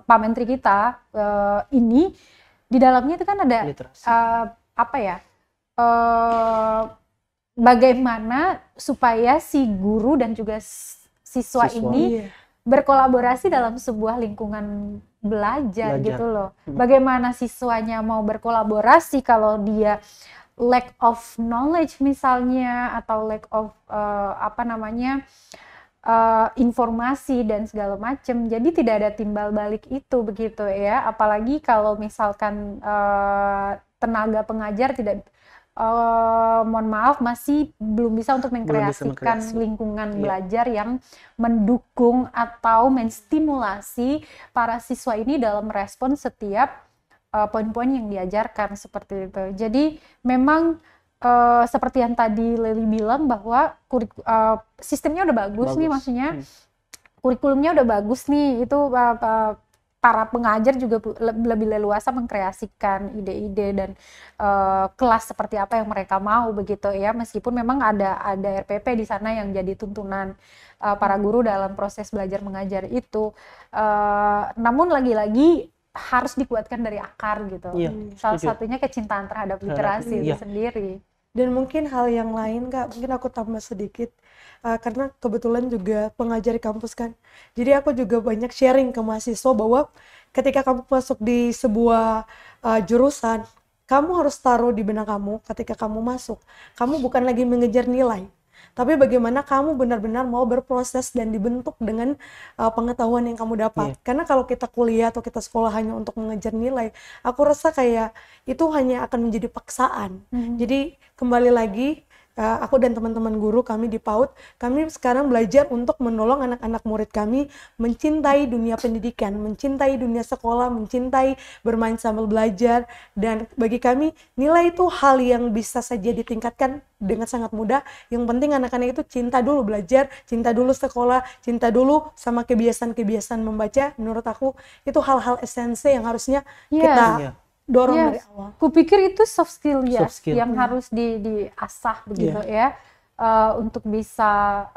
Pak Menteri kita ini, di dalamnya itu kan ada bagaimana supaya si guru dan juga siswa ini berkolaborasi dalam sebuah lingkungan belajar gitu loh. Bagaimana siswanya mau berkolaborasi kalau dia lack of knowledge misalnya, atau lack of informasi dan segala macam. Jadi tidak ada timbal balik itu begitu ya. Apalagi kalau misalkan tenaga pengajar tidak mohon maaf masih belum bisa untuk mengkreasikan lingkungan belajar yang mendukung atau menstimulasi para siswa ini dalam merespon setiap poin-poin yang diajarkan seperti itu. Jadi memang seperti yang tadi Lely bilang bahwa sistemnya udah bagus nih, maksudnya kurikulumnya udah bagus nih, itu para pengajar juga lebih leluasa mengkreasikan ide-ide dan kelas seperti apa yang mereka mau begitu ya, meskipun memang ada RPP di sana yang jadi tuntunan para guru dalam proses belajar mengajar itu, namun lagi-lagi harus dikuatkan dari akar gitu. Salah satunya kecintaan terhadap literasi itu sendiri. Dan mungkin hal yang lain Kak, mungkin aku tambah sedikit, karena kebetulan juga pengajar di kampus kan. Jadi aku juga banyak sharing ke mahasiswa bahwa ketika kamu masuk di sebuah jurusan, kamu harus taruh di benak kamu ketika kamu masuk, kamu bukan lagi mengejar nilai, tapi bagaimana kamu benar-benar mau berproses dan dibentuk dengan pengetahuan yang kamu dapat. Karena kalau kita kuliah atau kita sekolah hanya untuk mengejar nilai, aku rasa kayak itu hanya akan menjadi paksaan. Jadi kembali lagi, aku dan teman-teman guru kami di PAUD, kami sekarang belajar untuk menolong anak-anak murid kami mencintai dunia pendidikan, mencintai dunia sekolah, mencintai bermain sambil belajar. Dan bagi kami, nilai itu hal yang bisa saja ditingkatkan dengan sangat mudah. Yang penting anak-anak itu cinta dulu belajar, cinta dulu sekolah, cinta dulu sama kebiasaan-kebiasaan membaca. Menurut aku itu hal-hal esensi yang harusnya kita dorong dari awal. Kupikir itu soft skill yang harus diasah begitu ya, untuk bisa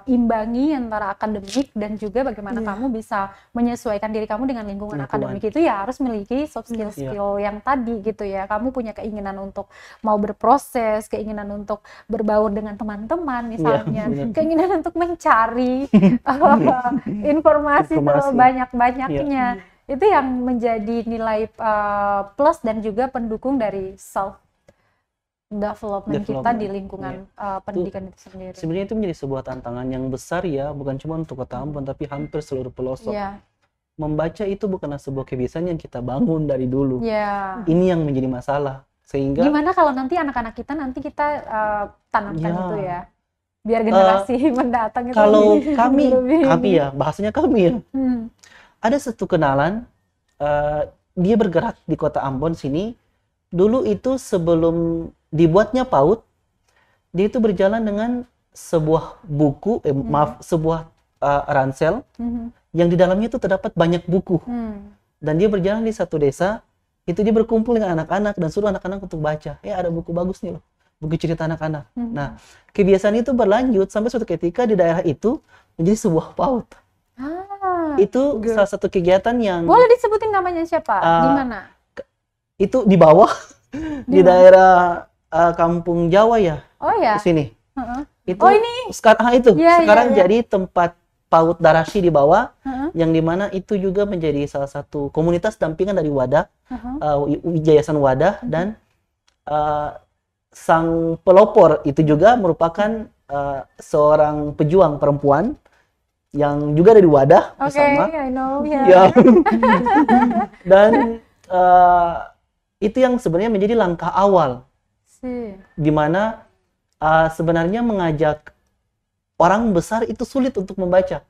imbangi antara akademik dan juga bagaimana kamu bisa menyesuaikan diri kamu dengan lingkungan akademik. Itu ya harus memiliki soft skill yang tadi gitu ya. Kamu punya keinginan untuk mau berproses, keinginan untuk berbaur dengan teman-teman misalnya, keinginan untuk mencari informasi sebanyak-banyaknya. Itu yang menjadi nilai plus dan juga pendukung dari self development kita di lingkungan pendidikan itu sendiri. Sebenarnya itu menjadi sebuah tantangan yang besar ya, bukan cuma untuk Kota Ambon tapi hampir seluruh pelosok. Membaca itu bukanlah sebuah kebiasaan yang kita bangun dari dulu. Ini yang menjadi masalah. Sehingga gimana kalau nanti anak-anak kita tanamkan itu ya, biar generasi mendatang itu kalau kami ya, bahasanya kami ya. Ada satu kenalan dia bergerak di kota Ambon sini. Dulu itu sebelum dibuatnya PAUD, dia itu berjalan dengan sebuah buku, sebuah ransel yang di dalamnya itu terdapat banyak buku. Dan dia berjalan di satu desa, itu dia berkumpul dengan anak-anak dan suruh anak-anak untuk baca. Ada buku bagus nih loh, buku cerita anak-anak. Nah, kebiasaan itu berlanjut sampai suatu ketika di daerah itu menjadi sebuah PAUD. Itu salah satu kegiatan yang... Boleh disebutin namanya siapa? Di mana? Itu di bawah, di daerah Kampung Jawa ya. Oh ya. Di sini. Itu ini. Sekarang jadi tempat PAUD Darasyi di bawah, yang dimana itu juga menjadi salah satu komunitas dampingan dari Wadah, Yayasan Wadah, dan sang pelopor itu juga merupakan seorang pejuang perempuan yang juga dari Wadah bersama. I know. Yeah. Dan itu yang sebenarnya menjadi langkah awal, di mana sebenarnya mengajak orang besar itu sulit untuk membaca,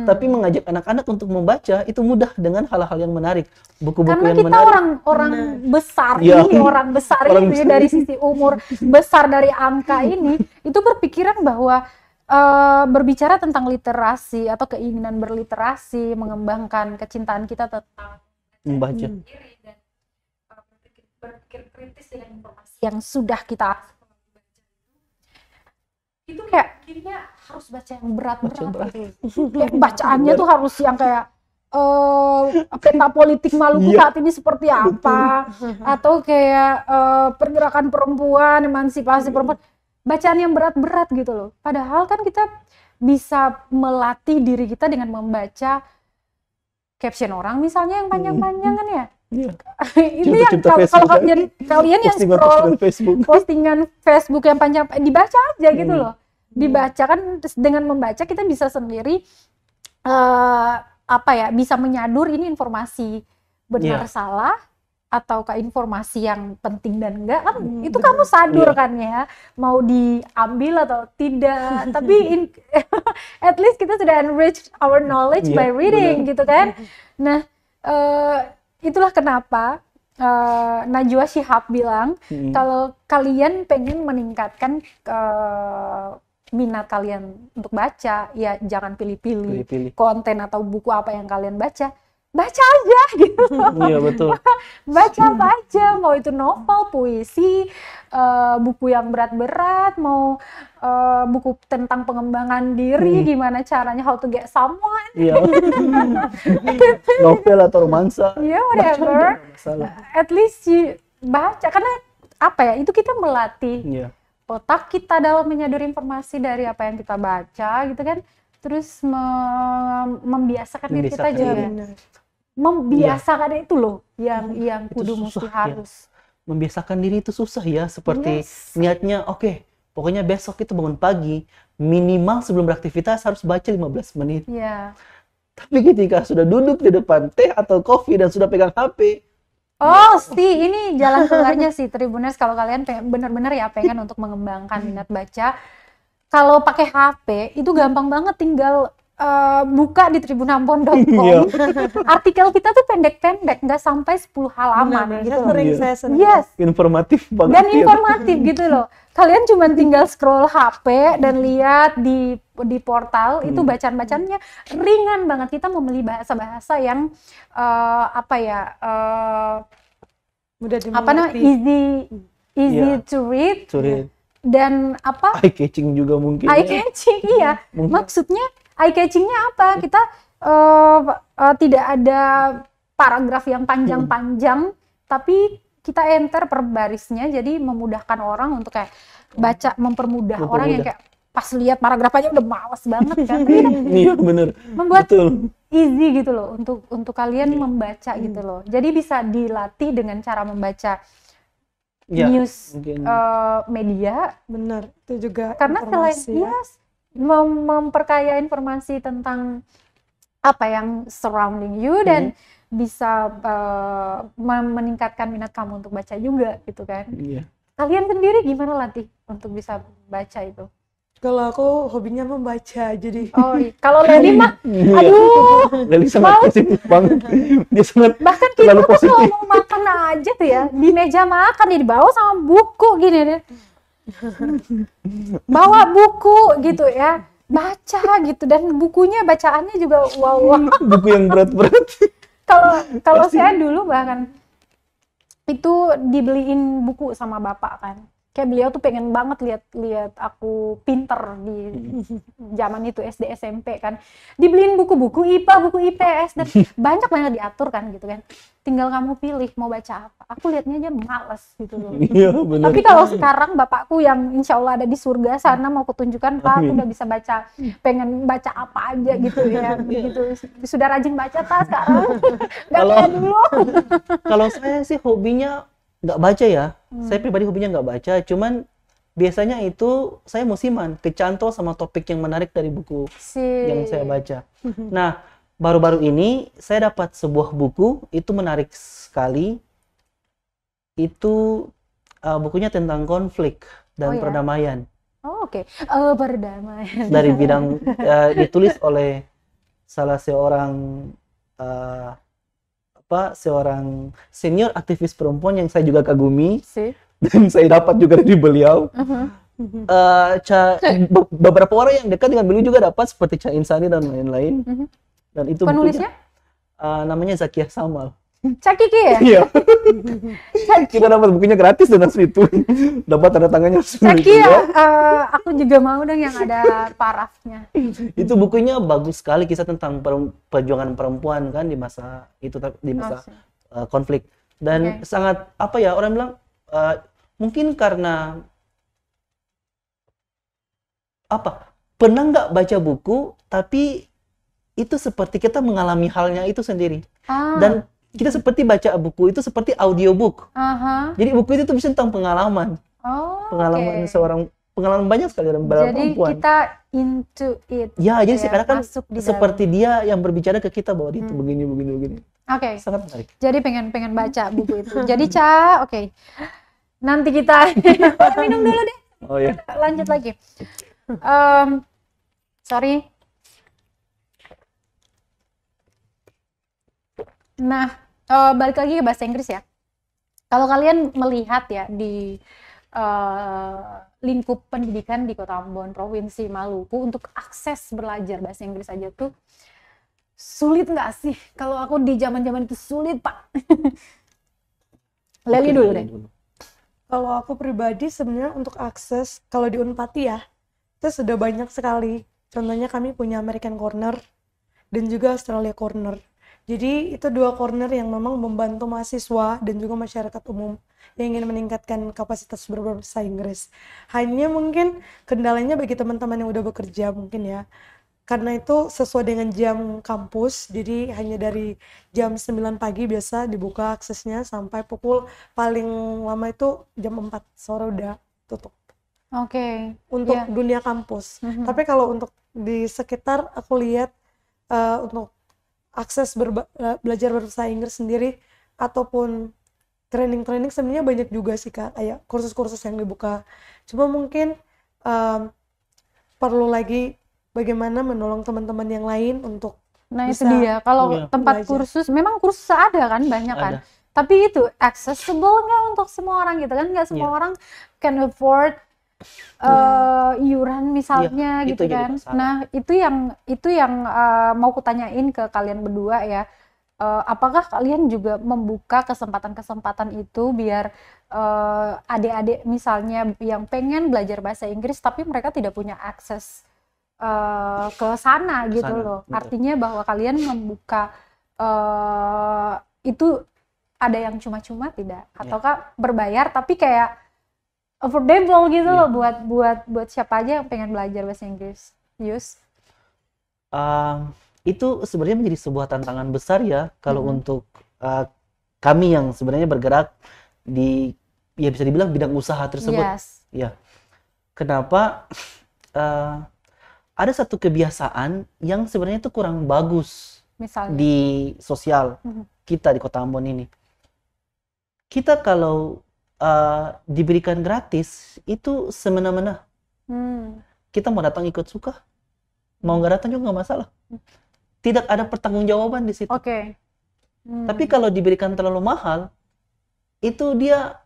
tapi mengajak anak-anak untuk membaca itu mudah dengan hal-hal yang menarik, buku-buku yang menarik. Karena kita orang besar ini, orang besar ini dari sisi umur besar dari angka ini, itu berpikiran bahwa berbicara tentang literasi atau keinginan berliterasi, mengembangkan kecintaan kita tentang membaca. Berpikir kritis dengan informasi yang sudah kita itu kayak kayaknya harus baca yang berat-berat gitu. Kayak bacaannya tuh harus yang kayak peta politik Maluku saat ini seperti apa, atau kayak pergerakan perempuan, emansipasi perempuan, bacaan yang berat-berat gitu loh. Padahal kan kita bisa melatih diri kita dengan membaca caption orang misalnya yang panjang-panjang kan ya. Ini yang kalau kalian yang scroll postingan Facebook yang panjang, dibaca aja gitu loh. Dibaca kan, dengan membaca kita bisa sendiri bisa menyadur ini informasi benar salah ataukah informasi yang penting dan enggak kan itu kamu sadur kan ya, mau diambil atau tidak. Tapi at least kita sudah enrich our knowledge by reading gitu kan. Nah, itulah kenapa Najwa Shihab bilang kalau kalian pengen meningkatkan minat kalian untuk baca, ya jangan pilih-pilih konten atau buku apa yang kalian baca aja gitu. Iya betul. Baca apa aja, mau itu novel, puisi, buku yang berat-berat, mau buku tentang pengembangan diri, gimana caranya how to get someone. Iya. Novel atau romansa. Iya, whatever. At least baca, karena itu kita melatih otak kita dalam menyadari informasi dari apa yang kita baca gitu kan. Terus membiasakan diri kita juga. Membiasakan itu loh yang kudu mesti harus. Membiasakan diri itu susah ya, seperti niatnya pokoknya besok itu bangun pagi minimal sebelum beraktivitas harus baca 15 menit. Iya. Tapi ketika sudah duduk di depan teh atau kopi dan sudah pegang HP, ini jalan keluarnya sih Tribuners, kalau kalian benar-benar ya pengen untuk mengembangkan minat baca. Kalau pakai HP itu gampang banget, tinggal buka di tribunambon.com. Artikel kita tuh pendek-pendek, nggak sampai 10 halaman gitu. Informatif banget. Dan informatif gitu loh. Kalian cuma tinggal scroll HP dan lihat di portal itu bacaan-bacaannya ringan banget. Kita memilih bahasa-bahasa yang mudah dimengerti. Easy to read. Dan eye catching juga mungkin. Eye catching iya. Maksudnya eye catchingnya apa? Kita tidak ada paragraf yang panjang-panjang, tapi kita enter per barisnya, jadi memudahkan orang untuk kayak baca, mempermudah orang yang kayak pas lihat paragraf aja udah males banget kan. Iya bener. Membuat easy gitu loh untuk kalian membaca gitu loh. Jadi bisa dilatih dengan cara membaca news media. Bener, itu juga karena selain memperkaya informasi tentang apa yang surrounding you dan bisa meningkatkan minat kamu untuk baca juga gitu kan. Kalian sendiri gimana latih untuk bisa baca itu? Kalau aku hobinya membaca, jadi kalau Leli mah, aduh, Leli sangat positif banget. Dia sangat bahkan kita tuh kalau mau makan aja tuh ya, di meja makan di bawah sama buku gini deh. Bawa buku gitu ya, baca gitu, dan bukunya bacaannya juga wow. Buku yang berat-berat. Kalau saya dulu bahkan itu dibeliin buku sama bapak kan. Kayak beliau tuh pengen banget lihat aku pinter di zaman itu SD SMP kan. Dibeliin buku-buku IPA, buku IPS, dan banyak banget diatur kan gitu kan. Tinggal kamu pilih mau baca apa. Aku liatnya aja males gitu loh. Iya, benar. Tapi kalau sekarang bapakku yang insya Allah ada di surga sana mau kutunjukkan, Pak, aku udah bisa baca, pengen baca apa aja gitu ya. Begitu sudah rajin baca tas sekarang. Nggak kayak dulu. Kalau saya sih hobinya nggak baca ya. Saya pribadi hobinya nggak baca, cuman biasanya itu saya musiman, kecantol sama topik yang menarik dari buku yang saya baca. Nah, baru-baru ini saya dapat sebuah buku, itu menarik sekali. Itu bukunya tentang konflik dan perdamaian. Oke. Perdamaian. Dari bidang ditulis oleh salah seorang seorang senior aktivis perempuan yang saya juga kagumi, dan saya dapat juga dari beliau. Beberapa orang yang dekat dengan beliau juga dapat, seperti Cha Insani dan lain-lain. Dan itu penulisnya? Namanya Zakiyah Samal. Cak Kiki ya? Iya. Kita dapat bukunya gratis dan asli itu. Dapat tanda tangannya. Cak Kiki ya? Aku juga mau dong yang ada parafnya. Itu bukunya bagus sekali, kisah tentang perjuangan perempuan kan di masa itu, di masa konflik. Dan sangat orang bilang mungkin karena pernah nggak baca buku tapi itu seperti kita mengalami halnya itu sendiri. Dan kita seperti baca buku itu seperti audiobook. Jadi buku itu tuh bisa tentang pengalaman. Pengalaman pengalaman banyak sekali dalam perempuan. Jadi kita into it. Ya, jadi sekarang kan seperti dia yang berbicara ke kita bahwa itu begini. Oke. Sangat menarik. Jadi pengen baca buku itu. Jadi Ca, nanti kita minum dulu deh. Oh ya. Lanjut lagi. Sorry. Nah, balik lagi ke bahasa Inggris ya. Kalau kalian melihat ya di lingkup pendidikan di Kota Ambon, Provinsi Maluku, untuk akses belajar bahasa Inggris aja tuh sulit nggak sih? Kalau aku di zaman-zaman itu sulit, Pak. Leli dulu deh. Kalau aku pribadi sebenarnya untuk akses, kalau di Unpati ya, itu sudah banyak sekali. Contohnya kami punya American Corner dan juga Australia Corner. Jadi itu dua corner yang memang membantu mahasiswa dan juga masyarakat umum yang ingin meningkatkan kapasitas berbahasa Inggris. Hanya mungkin kendalanya bagi teman-teman yang udah bekerja mungkin ya. Karena itu sesuai dengan jam kampus, jadi hanya dari jam 9 pagi biasa dibuka aksesnya sampai pukul paling lama itu jam 4 sore udah tutup. Untuk dunia kampus. Tapi kalau untuk di sekitar aku lihat untuk akses belajar berbahasa Inggris sendiri ataupun training sebenarnya banyak juga sih Kak, kayak kursus-kursus yang dibuka. Cuma mungkin perlu lagi bagaimana menolong teman-teman yang lain untuk itu dia. Kalau tempat belajar. Kursus, memang kursus ada kan, banyak kan. Tapi itu accessible nggak untuk semua orang gitu kan? Nggak semua orang can afford iuran misalnya gitu kan. Nah itu yang mau kutanyain ke kalian berdua ya. Apakah kalian juga membuka kesempatan-kesempatan itu biar adik-adik misalnya yang pengen belajar bahasa Inggris tapi mereka tidak punya akses ke sana gitu loh. Betul. Artinya bahwa kalian membuka itu ada yang cuma-cuma tidak, ataukah berbayar tapi kayak affordable gitu loh buat siapa aja yang pengen belajar bahasa Inggris. Yus? Itu sebenarnya menjadi sebuah tantangan besar ya kalau untuk kami yang sebenarnya bergerak di ya bisa dibilang bidang usaha tersebut. Ya. Kenapa? Ada satu kebiasaan yang sebenarnya itu kurang bagus. Misalnya? Di sosial kita di Kota Ambon ini. Kita kalau diberikan gratis itu semena-mena. kita mau datang ikut suka, mau nggak datang juga nggak masalah. Tidak ada pertanggungjawaban di situ. Oke. Tapi kalau diberikan terlalu mahal, itu dia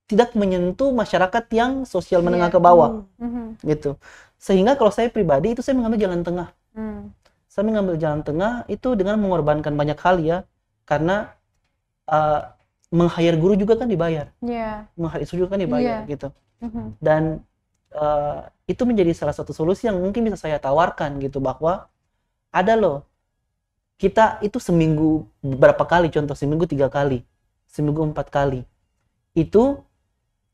tidak menyentuh masyarakat yang sosial menengah ke bawah, gitu. Sehingga kalau saya pribadi itu saya mengambil jalan tengah. Saya mengambil jalan tengah itu dengan mengorbankan banyak hal ya, karena meng-hire guru juga kan dibayar, meng-hire isu juga kan dibayar, gitu. Dan itu menjadi salah satu solusi yang mungkin bisa saya tawarkan gitu, bahwa ada loh, kita itu seminggu berapa kali, contoh seminggu 3 kali, seminggu 4 kali itu,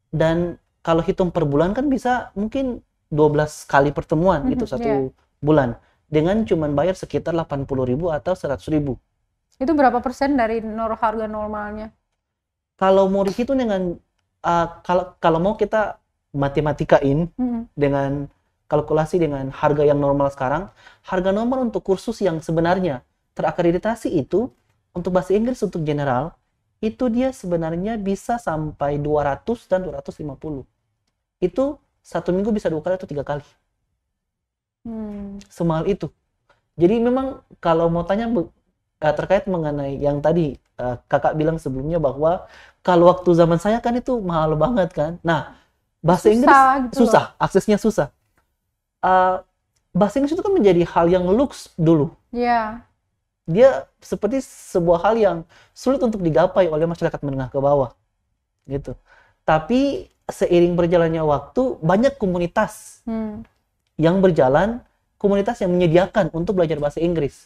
dan kalau hitung per bulan kan bisa mungkin 12 kali pertemuan gitu satu bulan, dengan cuman bayar sekitar 80.000 atau 100.000. Itu berapa persen dari harga normalnya? Kalau mau dihitung dengan kalau mau kita matematikain dengan kalkulasi dengan harga yang normal sekarang, harga normal untuk kursus yang sebenarnya terakreditasi itu untuk bahasa Inggris untuk general itu dia sebenarnya bisa sampai 200 dan 250. Itu 1 minggu bisa 2 kali atau 3 kali. Semahal itu. Jadi memang kalau mau tanya terkait mengenai yang tadi kakak bilang sebelumnya, bahwa kalau waktu zaman saya kan itu mahal banget kan. Nah, bahasa Inggris gitu susah, aksesnya susah. Bahasa Inggris itu kan menjadi hal yang luks dulu. Dia seperti sebuah hal yang sulit untuk digapai oleh masyarakat menengah ke bawah, gitu. Tapi seiring berjalannya waktu, banyak komunitas yang berjalan, komunitas yang menyediakan untuk belajar bahasa Inggris.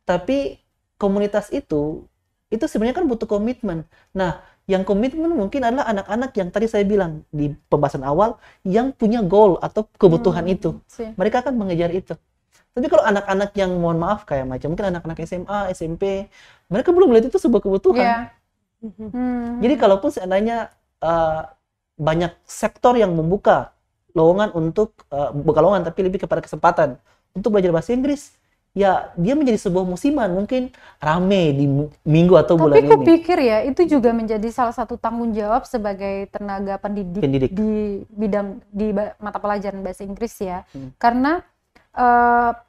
Tapi komunitas itu sebenarnya kan butuh komitmen. Nah, yang komitmen mungkin adalah anak-anak yang tadi saya bilang di pembahasan awal, yang punya goal atau kebutuhan itu. Mereka akan mengejar itu. Tapi kalau anak-anak yang mohon maaf kayak macam mungkin anak-anak SMA, SMP, mereka belum melihat itu sebuah kebutuhan. Jadi kalaupun seandainya banyak sektor yang membuka lowongan untuk bukan lowongan tapi lebih kepada kesempatan untuk belajar bahasa Inggris, ya dia menjadi sebuah musiman, mungkin rame di minggu atau bulan ini. Tapi aku pikir ya itu juga menjadi salah satu tanggung jawab sebagai tenaga pendidik. Di bidang di mata pelajaran bahasa Inggris ya. Karena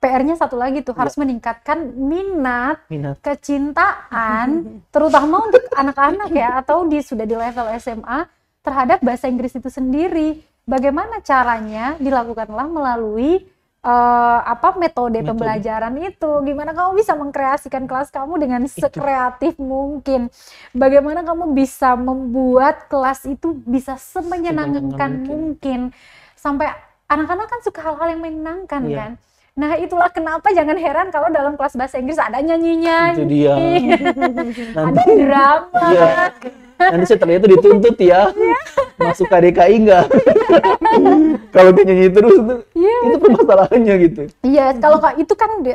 PR-nya satu lagi tuh, harus meningkatkan minat, kecintaan, terutama untuk anak-anak ya, atau sudah di level SMA terhadap bahasa Inggris itu sendiri. Bagaimana caranya dilakukanlah melalui metode pembelajaran itu. Gimana kamu bisa mengkreasikan kelas kamu dengan sekreatif mungkin. Bagaimana kamu bisa membuat kelas itu bisa semenyenangkan mungkin. Sampai anak-anak kan suka hal-hal yang menyenangkan kan. Nah itulah kenapa jangan heran kalau dalam kelas bahasa Inggris ada nyanyi-nyanyi. Itu dia. Ada drama. Nanti setelah itu dituntut ya. Masuk KDKI enggak? Kalau dia nyanyi terus itu permasalahannya gitu. Iya, kalau itu kan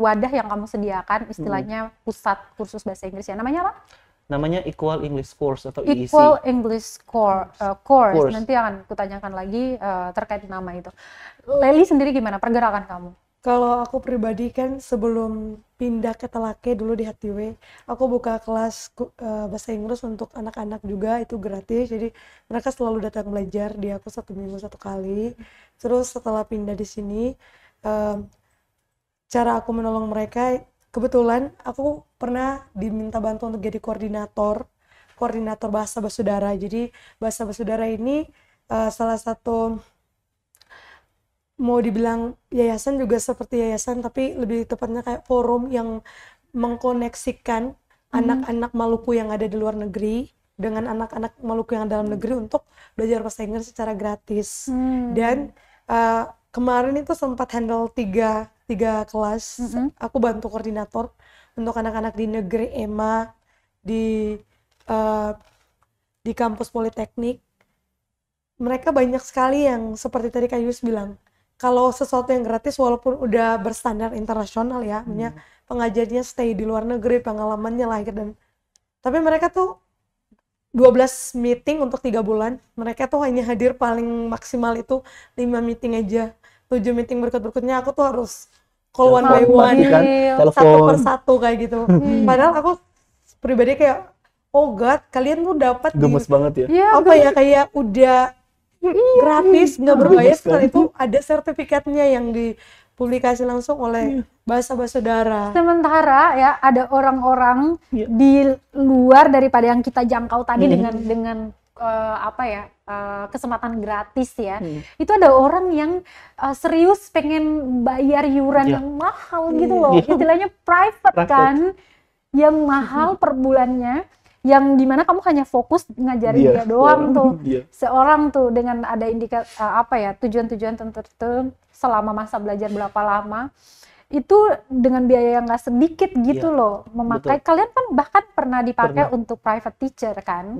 wadah yang kamu sediakan, istilahnya pusat kursus bahasa Inggris ya. Namanya apa? Namanya Equal English Course atau EEC. Equal English Course. Nanti akan kutanyakan lagi terkait nama itu. Leli sendiri gimana pergerakan kamu? Kalau aku pribadi kan sebelum pindah ke Telake dulu di HTW, aku buka kelas bahasa Inggris untuk anak-anak juga, itu gratis. Jadi mereka selalu datang belajar di aku 1 minggu 1 kali. Terus setelah pindah di sini, cara aku menolong mereka, kebetulan aku pernah diminta bantu untuk jadi koordinator bahasa basudara. Jadi bahasa basudara ini salah satu, mau dibilang yayasan juga seperti yayasan, tapi lebih tepatnya kayak forum yang mengkoneksikan anak-anak Maluku yang ada di luar negeri dengan anak-anak Maluku yang dalam negeri untuk belajar bahasa Inggris secara gratis. Dan kemarin itu sempat handle tiga kelas. Aku bantu koordinator untuk anak-anak di negeri EMA, di kampus Politeknik. Mereka banyak sekali yang seperti tadi Kak Yus bilang, kalau sesuatu yang gratis walaupun udah berstandar internasional ya, pengajarnya stay di luar negeri, pengalamannya lahir tapi mereka tuh 12 meeting untuk 3 bulan, mereka tuh hanya hadir paling maksimal itu 5 meeting aja. 7 meeting berikutnya aku tuh harus call one by one, satu per satu kayak gitu. Padahal aku pribadi kayak, oh God, kalian tuh dapat gemes banget ya. Kayak udah gratis, nggak berbayar, setelah itu ada sertifikatnya yang dipublikasi langsung oleh bahasa saudara. Sementara ya ada orang-orang di luar daripada yang kita jangkau tadi dengan kesempatan gratis ya. Itu ada orang yang serius pengen bayar iuran yang mahal gitu loh. Istilahnya private kan, yang mahal per bulannya, yang dimana kamu hanya fokus ngajarin dia doang tuh. Seorang tuh dengan ada tujuan-tujuan tertentu selama masa belajar berapa lama. Itu dengan biaya yang nggak sedikit gitu loh, memakai. Betul. Kalian kan bahkan pernah dipakai untuk private teacher kan,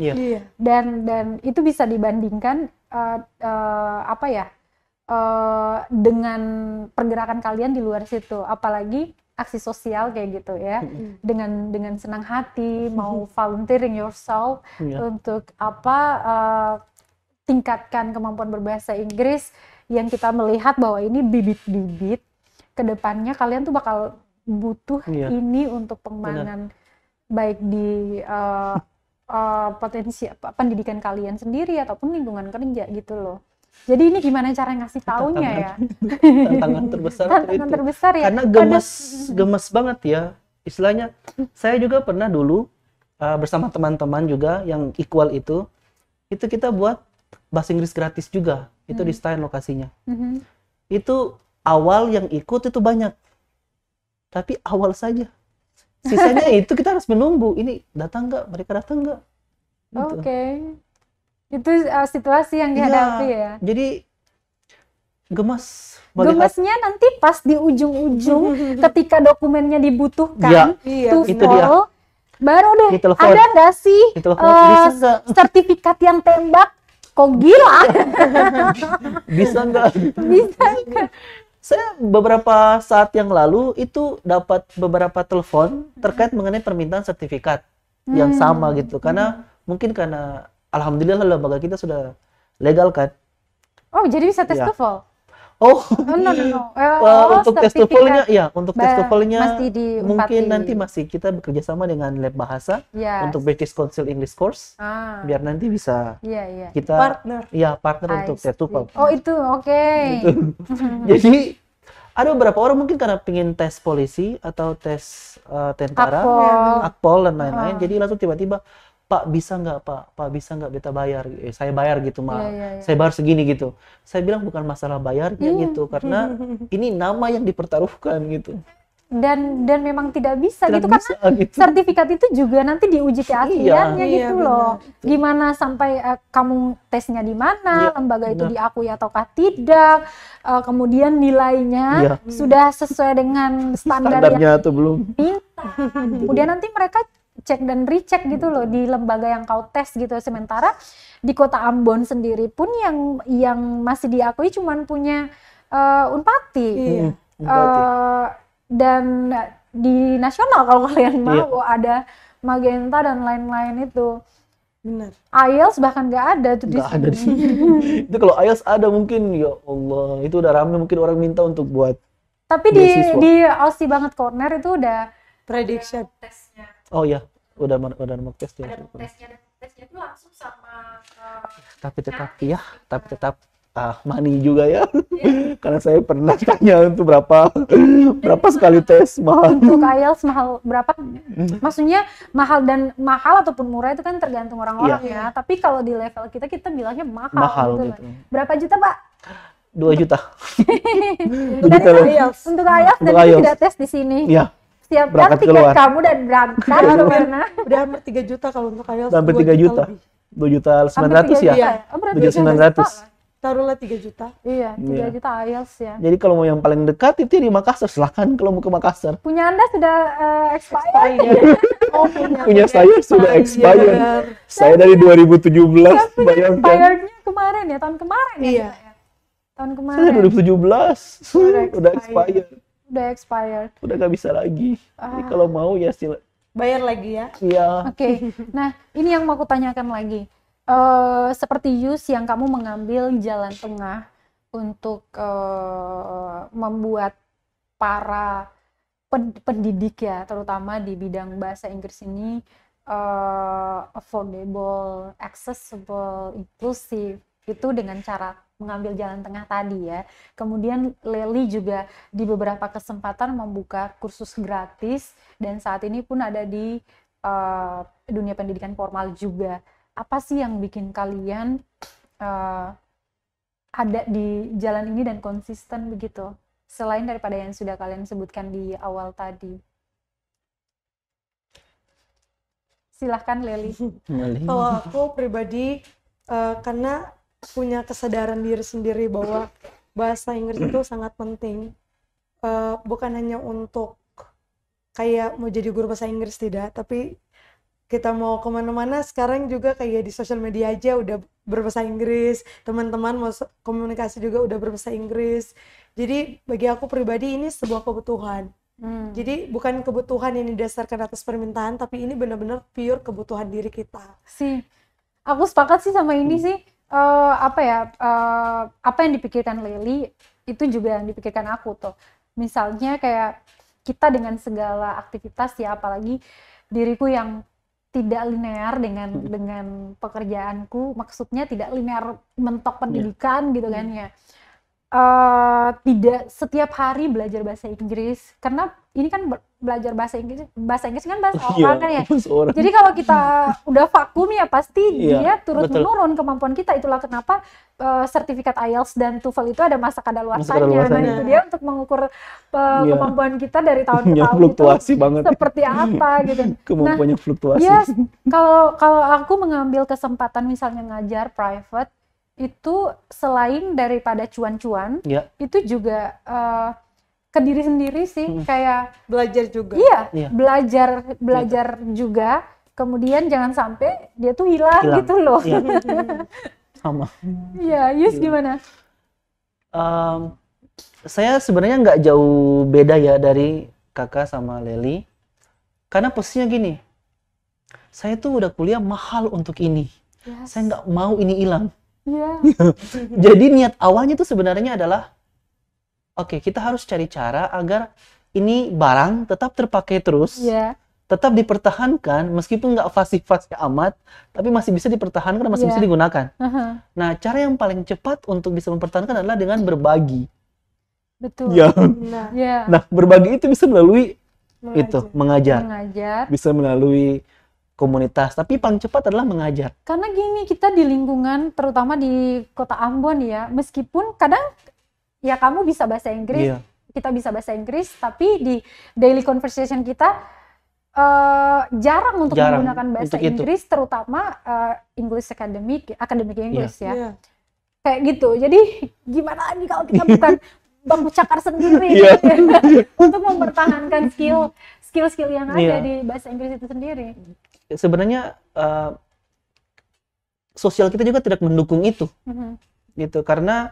dan itu bisa dibandingkan dengan pergerakan kalian di luar situ, apalagi aksi sosial kayak gitu ya, dengan senang hati mau volunteering yourself untuk tingkatkan kemampuan berbahasa Inggris, yang kita melihat bahwa ini bibit-bibit kedepannya kalian tuh bakal butuh ini untuk pengembangan baik di potensi pendidikan kalian sendiri ataupun lingkungan kerja gitu loh. Jadi ini gimana cara ngasih taunya ya? Tantangan terbesar ya. Karena gemes banget ya. Istilahnya saya juga pernah dulu bersama teman-teman juga yang equal itu kita buat bahasa Inggris gratis juga. Itu di Stein lokasinya. Itu awal yang ikut itu banyak, tapi awal saja. Sisanya itu kita harus menunggu. Ini datang nggak? Mereka datang nggak? Gitu. Oke. Itu situasi yang dihadapi ya. Jadi gemes. Gemesnya nanti pas di ujung-ujung ketika dokumennya dibutuhkan, itu dia. Baru deh. Ada nggak sih sertifikat yang tembak? Kok gila? Bisa nggak? Bisa nggak? Saya beberapa saat yang lalu itu dapat beberapa telepon terkait mengenai permintaan sertifikat yang sama gitu. Karena mungkin karena alhamdulillah lembaga kita sudah legal kan. Oh, jadi bisa tes TOEFL? Oh, no. Untuk tes TOEFL-nya, untuk tes TOEFL-nya mungkin nanti masih kita bekerja sama dengan lab bahasa untuk British Council English Course, biar nanti bisa kita partner untuk tes TOEFL. Oh itu oke. Gitu. Jadi ada beberapa orang mungkin karena pengen tes polisi atau tes tentara, akpol dan lain-lain, jadi langsung tiba-tiba, Pak bisa nggak Pak bisa nggak beta bayar? Saya bayar gitu mah, saya bayar segini gitu. Saya bilang bukan masalah bayarnya gitu, karena ini nama yang dipertaruhkan gitu. Dan memang tidak bisa gitu karena sertifikat itu juga nanti diuji keasliannya gitu loh. Benar. Gimana sampai kamu tesnya di mana, lembaga itu diakui ataukah tidak, kemudian nilainya sudah sesuai dengan standarnya atau belum. Kemudian nanti mereka cek dan recheck gitu loh di lembaga yang kau tes gitu. Sementara di Kota Ambon sendiri pun yang masih diakui cuman punya Unpati. Dan di nasional kalau kalian mau ada Magenta dan lain-lain itu. Benar. IELTS bahkan nggak ada tuh di sini. Itu kalau IELTS ada mungkin ya Allah, itu udah ramai mungkin orang minta untuk buat. Tapi di Aussie Banget Corner itu udah prediction tesnya. Oh ya, udah mock test ya. Ada mock tesnya itu langsung sama. Tapi tetap money juga ya. Karena saya pernah tanya untuk berapa sekali tes mahal. Untuk IELTS mahal berapa? Maksudnya mahal ataupun murah itu kan tergantung orang-orang ya. Tapi kalau di level kita bilangnya mahal gitu. Berapa juta, Pak? 2 juta. Untuk IELTS dan itu tidak tes di sini. Iya. Siapkan tiket kamu dan berangkat ke mana? Udah hampir 3 juta kalau untuk IELTS. Hampir 3 juta. 2.900.000 ya? 2.900.000. Taruhlah 3 juta. Iya, 3 juta IELTS ya. Jadi kalau mau yang paling dekat itu di Makassar, silahkan kalau mau ke Makassar. Punya Anda sudah expired. Punya saya sudah expired. Saya dari 2017, bayangkan. Expirednya kemarin ya, tahun kemarin ya. Tahun kemarin. Saya 2017, udah expired. Udah expired. Udah nggak bisa lagi. Jadi kalau mau ya bayar lagi ya. Iya. Oke. Nah, ini yang mau aku tanyakan lagi. Seperti Yus yang kamu mengambil jalan tengah untuk membuat para pendidik ya, terutama di bidang bahasa Inggris ini affordable, accessible, inclusive, itu dengan cara mengambil jalan tengah tadi ya. Kemudian Lely juga di beberapa kesempatan membuka kursus gratis dan saat ini pun ada di dunia pendidikan formal juga. Apa sih yang bikin kalian ada di jalan ini dan konsisten begitu? Selain daripada yang sudah kalian sebutkan di awal tadi. Silahkan Lely. Kalau aku pribadi karena punya kesadaran diri sendiri bahwa bahasa Inggris itu sangat penting, bukan hanya untuk kayak mau jadi guru bahasa Inggris, tidak, tapi kita mau kemana-mana sekarang juga kayak di sosial media aja udah berbahasa Inggris, teman-teman mau komunikasi juga udah berbahasa Inggris. Jadi bagi aku pribadi ini sebuah kebutuhan. Jadi bukan kebutuhan yang didasarkan atas permintaan, tapi ini benar-benar pure kebutuhan diri kita. Aku sepakat sih sama ini sih. Apa yang dipikirkan Lely itu juga yang dipikirkan aku tuh. Misalnya kayak kita dengan segala aktivitas ya, apalagi diriku yang tidak linear dengan pekerjaanku, maksudnya tidak linear mentok pendidikan gitu kan ya. Tidak setiap hari belajar bahasa Inggris, karena ini kan belajar bahasa Inggris kan bahasa orang kan ya. Jadi kalau kita udah vakum ya pasti dia turut menurun kemampuan kita. Itulah kenapa sertifikat IELTS dan TOEFL itu ada masa kadaluarsanya. Nah itu dia untuk mengukur kemampuan kita dari tahun ke tahun fluktuasi itu banget. Seperti apa gitu. Kemampuannya fluktuasi. Kalau aku mengambil kesempatan misalnya ngajar private, itu selain daripada cuan-cuan, itu juga ke diri sendiri sih, kayak belajar juga. Belajar juga. Kemudian jangan sampai dia tuh hilang. Gitu loh. Sama. Iya, Yus gimana? Saya sebenarnya nggak jauh beda ya dari kakak sama Lely, karena posisinya gini, saya tuh udah kuliah mahal untuk ini, saya nggak mau ini hilang. Jadi niat awalnya itu sebenarnya adalah oke, kita harus cari cara agar ini barang tetap terpakai terus, tetap dipertahankan meskipun nggak fasih-fasih amat, tapi masih bisa dipertahankan, masih bisa digunakan. Nah, cara yang paling cepat untuk bisa mempertahankan adalah dengan berbagi. Betul. Nah, berbagi itu bisa melalui mengajar. Bisa melalui komunitas, tapi paling cepat adalah mengajar. Karena gini, kita di lingkungan, terutama di kota Ambon ya, meskipun kadang ya kamu bisa bahasa Inggris, kita bisa bahasa Inggris, tapi di daily conversation kita jarang untuk menggunakan bahasa Inggris, terutama English academic English ya. Kayak gitu. Jadi gimana nih kalau kita bukan bangku cakar sendiri untuk mempertahankan skill yang ada di bahasa Inggris itu sendiri. Sebenarnya sosial kita juga tidak mendukung itu, gitu, karena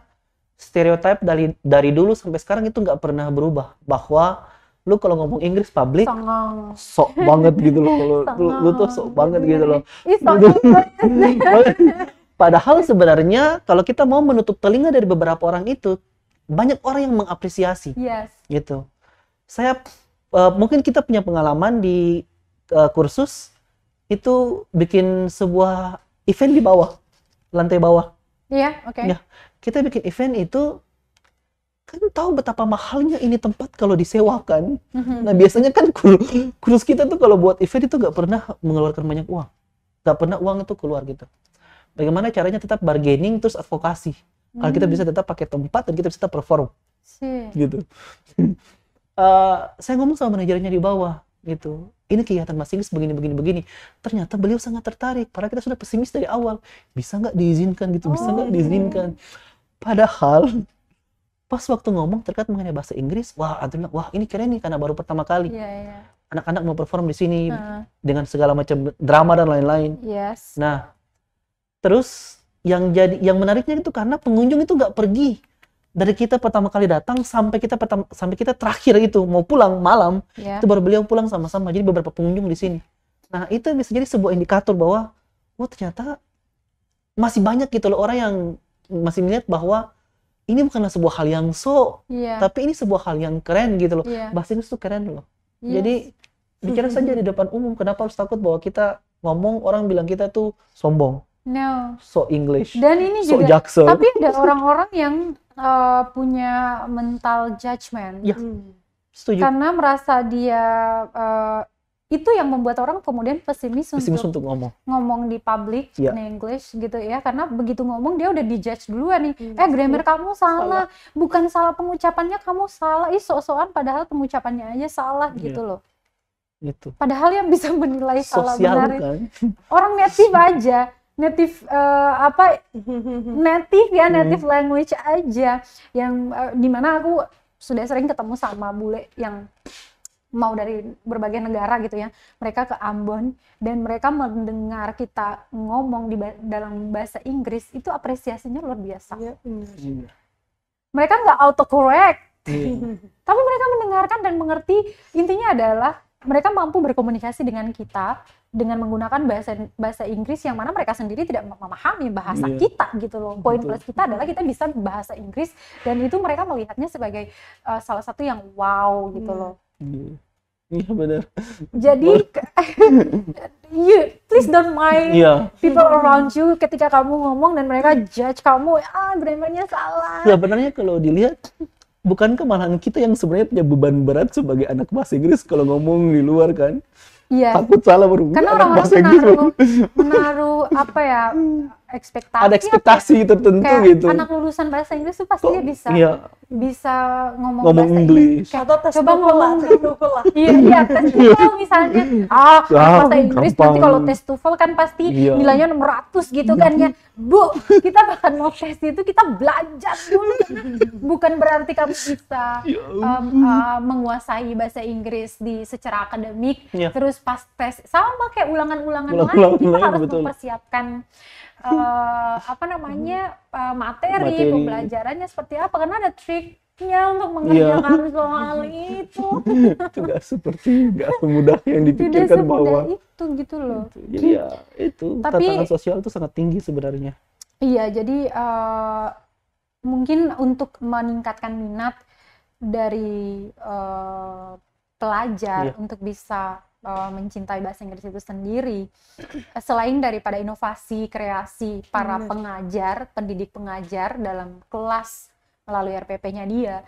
stereotip dari dulu sampai sekarang itu nggak pernah berubah, bahwa lu kalau ngomong Inggris publik sok banget gitu loh, lu tuh sok banget gitu loh. Padahal sebenarnya kalau kita mau menutup telinga dari beberapa orang itu, banyak orang yang mengapresiasi, gitu. Saya mungkin kita punya pengalaman di kursus itu bikin sebuah event di bawah, lantai bawah. Kita bikin event itu, kan tahu betapa mahalnya ini tempat kalau disewakan. Nah biasanya kan kursus kita tuh kalau buat event itu nggak pernah mengeluarkan banyak uang, nggak pernah uang itu keluar gitu. Bagaimana caranya tetap bargaining terus advokasi, kalau kita bisa tetap pakai tempat dan kita bisa tetap perform, gitu. Saya ngomong sama manajernya di bawah, gitu. Ini kegiatan Mas Inggris begini. Ternyata beliau sangat tertarik. Padahal kita sudah pesimis dari awal. Bisa nggak diizinkan gitu? Bisa nggak diizinkan? Padahal pas waktu ngomong terkait mengenai bahasa Inggris, wah ini keren nih karena baru pertama kali. Anak-anak mau perform di sini dengan segala macam drama dan lain-lain. Nah, terus yang menariknya itu karena pengunjung itu nggak pergi. Dari kita pertama kali datang sampai kita terakhir itu mau pulang malam, itu baru beliau pulang sama-sama. Jadi beberapa pengunjung di sini. Nah itu bisa jadi sebuah indikator bahwa ternyata masih banyak gitu loh orang yang masih melihat bahwa ini bukanlah sebuah hal yang tapi ini sebuah hal yang keren gitu loh. Bahasa Inggris tuh keren loh. Jadi bicara saja di depan umum, kenapa harus takut bahwa kita ngomong orang bilang kita tuh sombong? No. So English. Dan ini so juga, jaksel. tapi ada orang-orang yang punya mental judgment. Ya, setuju. Karena merasa dia itu yang membuat orang kemudian pesimis untuk ngomong di publik in English gitu ya, karena begitu ngomong dia udah dijudge duluan nih. Grammar kamu salah, bukan salah pengucapannya kamu salah, sok-sokan padahal pengucapannya aja salah gitu loh. Itu. Padahal yang bisa menilai salah benar kan? orang native aja, native native language aja, yang dimana aku sudah sering ketemu sama bule yang mau dari berbagai negara gitu ya, mereka ke Ambon dan mereka mendengar kita ngomong dalam bahasa Inggris itu apresiasinya luar biasa. Mereka nggak autocorrect, tapi mereka mendengarkan dan mengerti. Intinya adalah mereka mampu berkomunikasi dengan kita dengan menggunakan bahasa Inggris yang mana mereka sendiri tidak memahami bahasa kita gitu loh. Poin plus kita adalah kita bisa bahasa Inggris dan itu mereka melihatnya sebagai salah satu yang wow gitu loh. Iya benar. Jadi please don't mind people around you ketika kamu ngomong dan mereka judge kamu, grammarnya salah. Sebenarnya kalau dilihat, bukankah malahan kita yang sebenarnya punya beban berat sebagai anak bahasa Inggris kalau ngomong di luar kan? Iya. Takut salah baru. Karena orang-orang menaruh apa ya, ekspektasi. Ada ekspektasi tertentu kayak gitu. Anak lulusan bahasa Inggris tuh pasti dia bisa ngomong bahasa Inggris. Atau tes coba ngomong TOEFL lah. Iya, tes TOEFL misalnya. Bahasa Inggris nanti kalau tes TOEFL kan pasti nilainya 600 gitu kan ya. Bu, kita bahkan mau tes itu kita belajar dulu. Bukan berarti kamu bisa menguasai bahasa Inggris secara akademik, terus pas tes sama kayak ulangan-ulangan lain kita harus mempersiapkan materi pembelajarannya seperti apa, karena ada triknya untuk mengerjakan soal itu. Itu nggak semudah yang dipikirkan bahwa itu gitu loh. Jadi ya itu tantangan sosial itu sangat tinggi sebenarnya. Iya, jadi mungkin untuk meningkatkan minat dari pelajar untuk bisa mencintai bahasa Inggris itu sendiri, selain daripada inovasi kreasi para pendidik pengajar dalam kelas melalui RPP-nya dia,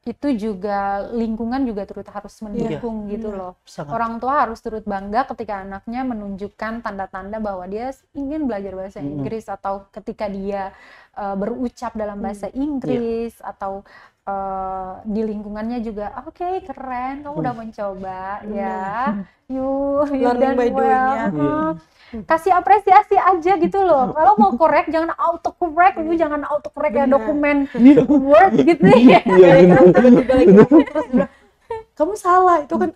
itu juga lingkungan juga turut harus mendukung gitu loh. Orang tua harus turut bangga ketika anaknya menunjukkan tanda-tanda bahwa dia ingin belajar bahasa Inggris, atau ketika dia berucap dalam bahasa Inggris, atau di lingkungannya juga oke, keren, kamu udah mencoba ya, you learning by doing-nya. Kasih apresiasi aja gitu loh. Kalau mau korek jangan auto correct, lu jangan auto correct ya dokumen Word gitu ya. Terus kamu salah itu kan.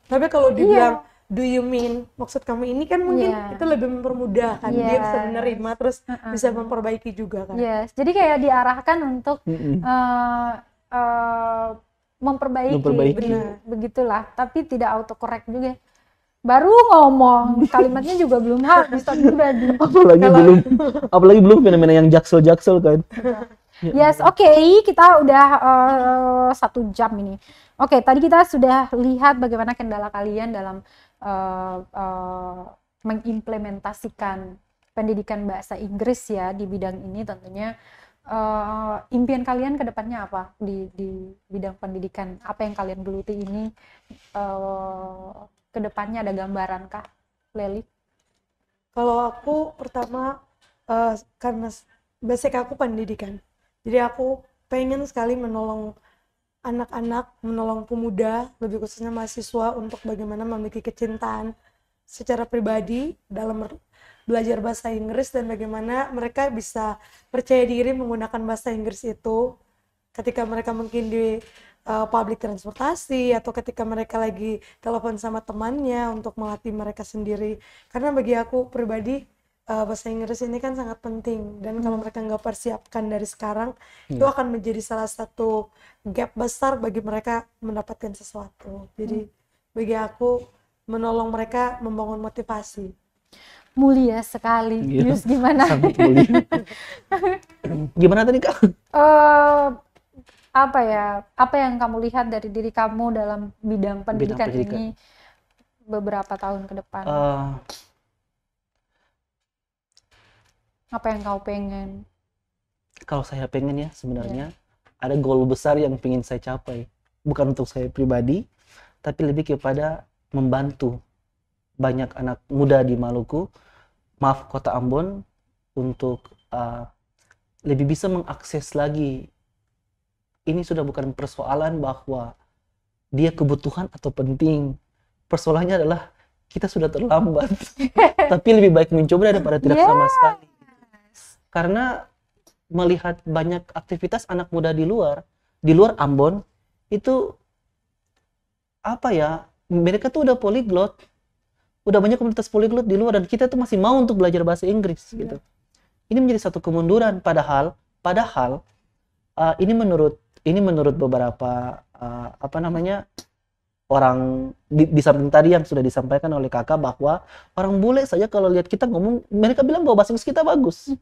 Tapi kalau dibilang do you mean, maksud kamu ini kan mungkin itu lebih mempermudah kan, dia bisa menerima terus bisa memperbaiki juga kan. Jadi kayak diarahkan untuk memperbaiki. Begitulah, tapi tidak autocorrect juga. Baru ngomong kalimatnya juga belum habis tapi udah apalagi belum fenomena yang jaksel kan. Yes, oke, kita udah 1 jam ini. Oke, tadi kita sudah lihat bagaimana kendala kalian dalam mengimplementasikan pendidikan bahasa Inggris ya di bidang ini. Tentunya impian kalian ke depannya apa di bidang pendidikan? Apa yang kalian geluti ini ke depannya, ada gambaran kah, Leli? Kalau aku pertama karena basic aku pendidikan, jadi aku pengen sekali menolong anak-anak, menolong pemuda, lebih khususnya mahasiswa, untuk bagaimana memiliki kecintaan secara pribadi dalam belajar bahasa Inggris, dan bagaimana mereka bisa percaya diri menggunakan bahasa Inggris itu ketika mereka mungkin di public transportasi, atau ketika mereka lagi telepon sama temannya untuk melatih mereka sendiri. Karena bagi aku pribadi bahasa Inggris ini kan sangat penting, dan kalau mereka nggak persiapkan dari sekarang, itu akan menjadi salah satu gap besar bagi mereka mendapatkan sesuatu. Jadi bagi aku menolong mereka membangun motivasi. Mulia sekali. Yus, gimana? Sangat mulia. Gimana tadi Kak? Apa yang kamu lihat dari diri kamu dalam bidang pendidikan ini beberapa tahun ke depan? Apa yang kau pengen? Kalau saya pengen ya sebenarnya ada goal besar yang pengen saya capai. Bukan untuk saya pribadi, tapi lebih kepada membantu banyak anak muda di Maluku, Kota Ambon, untuk lebih bisa mengakses lagi. Ini sudah bukan persoalan bahwa dia kebutuhan atau penting. Persoalannya adalah kita sudah terlambat. Tapi lebih baik mencoba daripada tidak sama sekali. Karena melihat banyak aktivitas anak muda di luar Ambon, itu apa ya, mereka tuh udah polyglot, udah banyak komunitas polyglot di luar, dan kita tuh masih mau untuk belajar bahasa Inggris gitu. Ini menjadi satu kemunduran, padahal ini menurut beberapa orang di samping tadi yang sudah disampaikan oleh kakak, bahwa orang bule saja kalau lihat kita ngomong, mereka bilang bahwa bahasa Inggris kita bagus.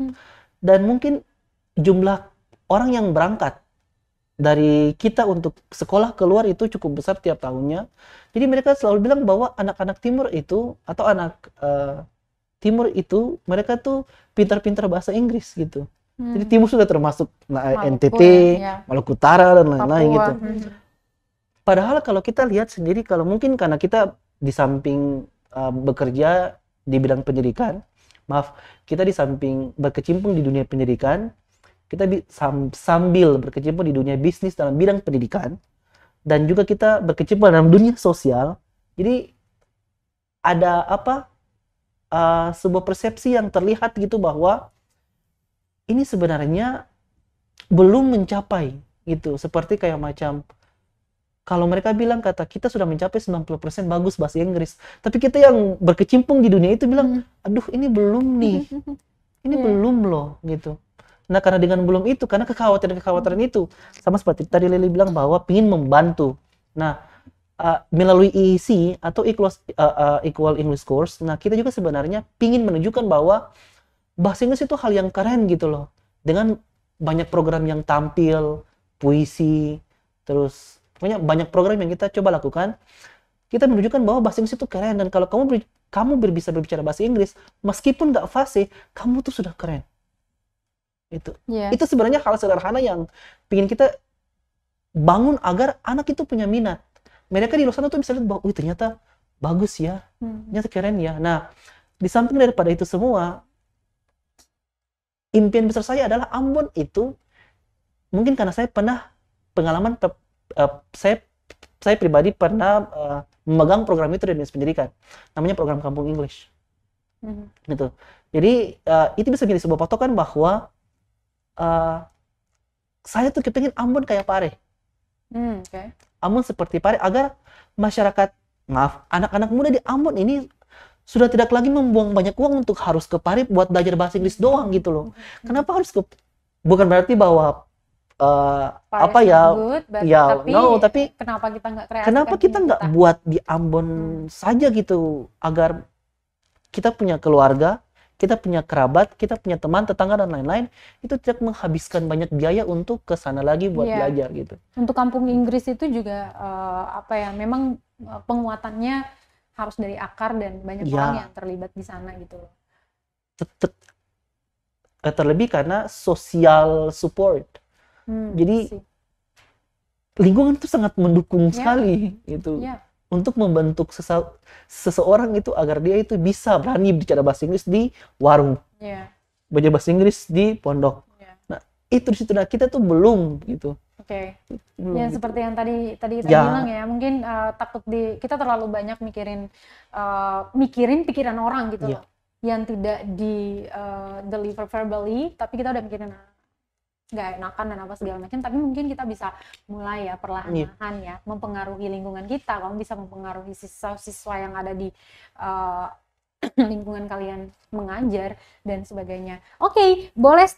Dan mungkin jumlah orang yang berangkat dari kita untuk sekolah keluar itu cukup besar tiap tahunnya. Jadi mereka selalu bilang bahwa anak-anak timur itu, atau anak timur itu, mereka tuh pintar-pintar bahasa Inggris gitu. Jadi timur sudah termasuk NTT, Maluku Utara, dan lain-lain gitu. Padahal kalau kita lihat sendiri, kalau mungkin karena kita di samping bekerja di bidang pendidikan, kita di samping berkecimpung di dunia pendidikan, kita sambil berkecimpung di dunia bisnis dalam bidang pendidikan, dan juga kita berkecimpung dalam dunia sosial. Jadi ada sebuah persepsi yang terlihat gitu, bahwa ini sebenarnya belum mencapai gitu. Seperti kayak macam kalau mereka bilang kata kita sudah mencapai 90% bagus bahasa Inggris, tapi kita yang berkecimpung di dunia itu bilang, aduh ini belum nih, ini belum loh gitu. Nah karena dengan belum itu, karena kekhawatiran itu, sama seperti tadi Lily bilang bahwa ingin membantu. Nah melalui EEC atau Equal English Course, nah kita juga sebenarnya ingin menunjukkan bahwa bahasa Inggris itu hal yang keren gitu loh. Dengan banyak program yang tampil, puisi, terus pokoknya banyak program yang kita coba lakukan, kita menunjukkan bahwa bahasa Inggris itu keren. Dan kalau kamu bisa berbicara bahasa Inggris, meskipun nggak fasih, kamu tuh sudah keren. Itu sebenarnya hal sederhana yang ingin kita bangun agar anak itu punya minat. Mereka di luar sana tuh bisa lihat bahwa, ternyata bagus ya, ternyata keren ya. Nah, di samping daripada itu semua, impian besar saya adalah Ambon itu, mungkin karena saya pernah pengalaman, saya pribadi pernah memegang program itu di dinas pendidikan, namanya program Kampung English. Gitu. Jadi itu bisa menjadi sebuah patokan bahwa saya tuh kepingin Ambon kayak Pare. Ambon seperti Pare, agar masyarakat, anak-anak muda di Ambon ini sudah tidak lagi membuang banyak uang untuk harus ke Pare buat belajar bahasa Inggris doang gitu loh. Kenapa harus bukan berarti bahwa tapi kenapa kita nggak buat di Ambon saja gitu, agar kita punya keluarga, kita punya kerabat, kita punya teman, tetangga, dan lain-lain, itu tidak menghabiskan banyak biaya untuk ke sana lagi buat belajar gitu. Untuk Kampung Inggris itu juga memang penguatannya harus dari akar, dan banyak orang yang terlibat di sana gitu loh. Terlebih karena social support. Jadi lingkungan itu sangat mendukung sekali gitu, untuk membentuk seseorang itu agar dia itu bisa berani bicara bahasa Inggris di warung, belajar bahasa Inggris di pondok. Nah itu di situ, nah kita tuh belum gitu. Ya seperti yang tadi bilang ya, mungkin takut kita terlalu banyak mikirin pikiran orang gitu loh, yang tidak di deliver verbally, tapi kita udah mikirin nggak enakan dan apa segala macam. Tapi mungkin kita bisa mulai ya perlahan-lahan ya, mempengaruhi lingkungan kita. Kamu bisa mempengaruhi siswa-siswa yang ada di lingkungan kalian mengajar dan sebagainya. Oke, boleh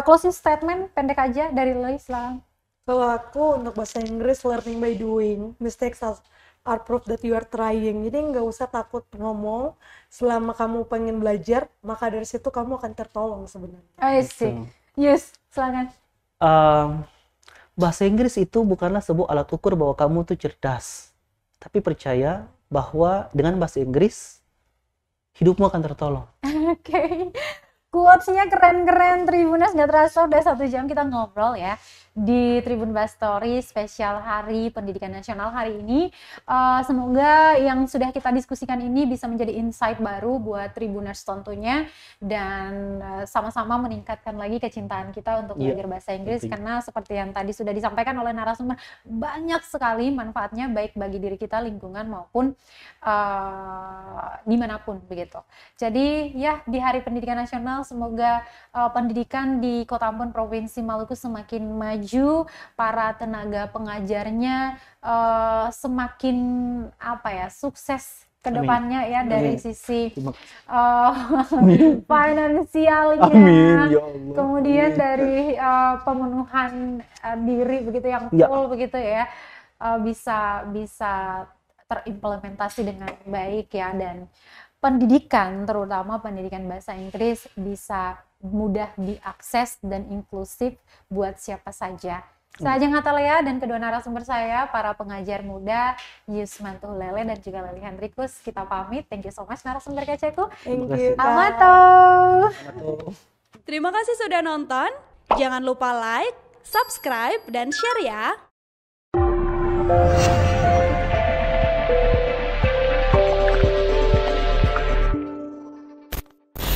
closing statement pendek aja dari Lois lah. Kalau aku untuk bahasa Inggris, learning by doing, mistakes are proof that you are trying. Jadi nggak usah takut ngomong, selama kamu pengen belajar, maka dari situ kamu akan tertolong sebenarnya. I see. Yes, silakan. Bahasa Inggris itu bukanlah sebuah alat ukur bahwa kamu tuh cerdas, tapi percaya bahwa dengan bahasa Inggris hidupmu akan tertolong. Quotes-nya keren-keren Tribuners, nggak terasa udah 1 jam kita ngobrol ya di Tribun Bus Story spesial Hari Pendidikan Nasional hari ini. Semoga yang sudah kita diskusikan ini bisa menjadi insight baru buat Tribuners tentunya, dan sama-sama meningkatkan lagi kecintaan kita untuk belajar bahasa Inggris, karena seperti yang tadi sudah disampaikan oleh narasumber, banyak sekali manfaatnya baik bagi diri kita, lingkungan maupun dimanapun begitu. Jadi ya, di Hari Pendidikan Nasional semoga pendidikan di Kota Ambon Provinsi Maluku semakin maju, para tenaga pengajarnya semakin sukses ke depannya ya, dari sisi finansialnya. Amin, ya Allah. Kemudian dari pemenuhan diri begitu yang full begitu ya, bisa terimplementasi dengan baik ya, dan pendidikan, terutama pendidikan bahasa Inggris, bisa mudah diakses dan inklusif buat siapa saja. Saya Ajeng Atalea dan kedua narasumber saya, para pengajar muda Yusman Tuhlele dan juga Leli Hendrikus, kita pamit. Thank you so much narasumber keceku. Thank you. Amato. Terima kasih sudah nonton. Jangan lupa like, subscribe, dan share ya.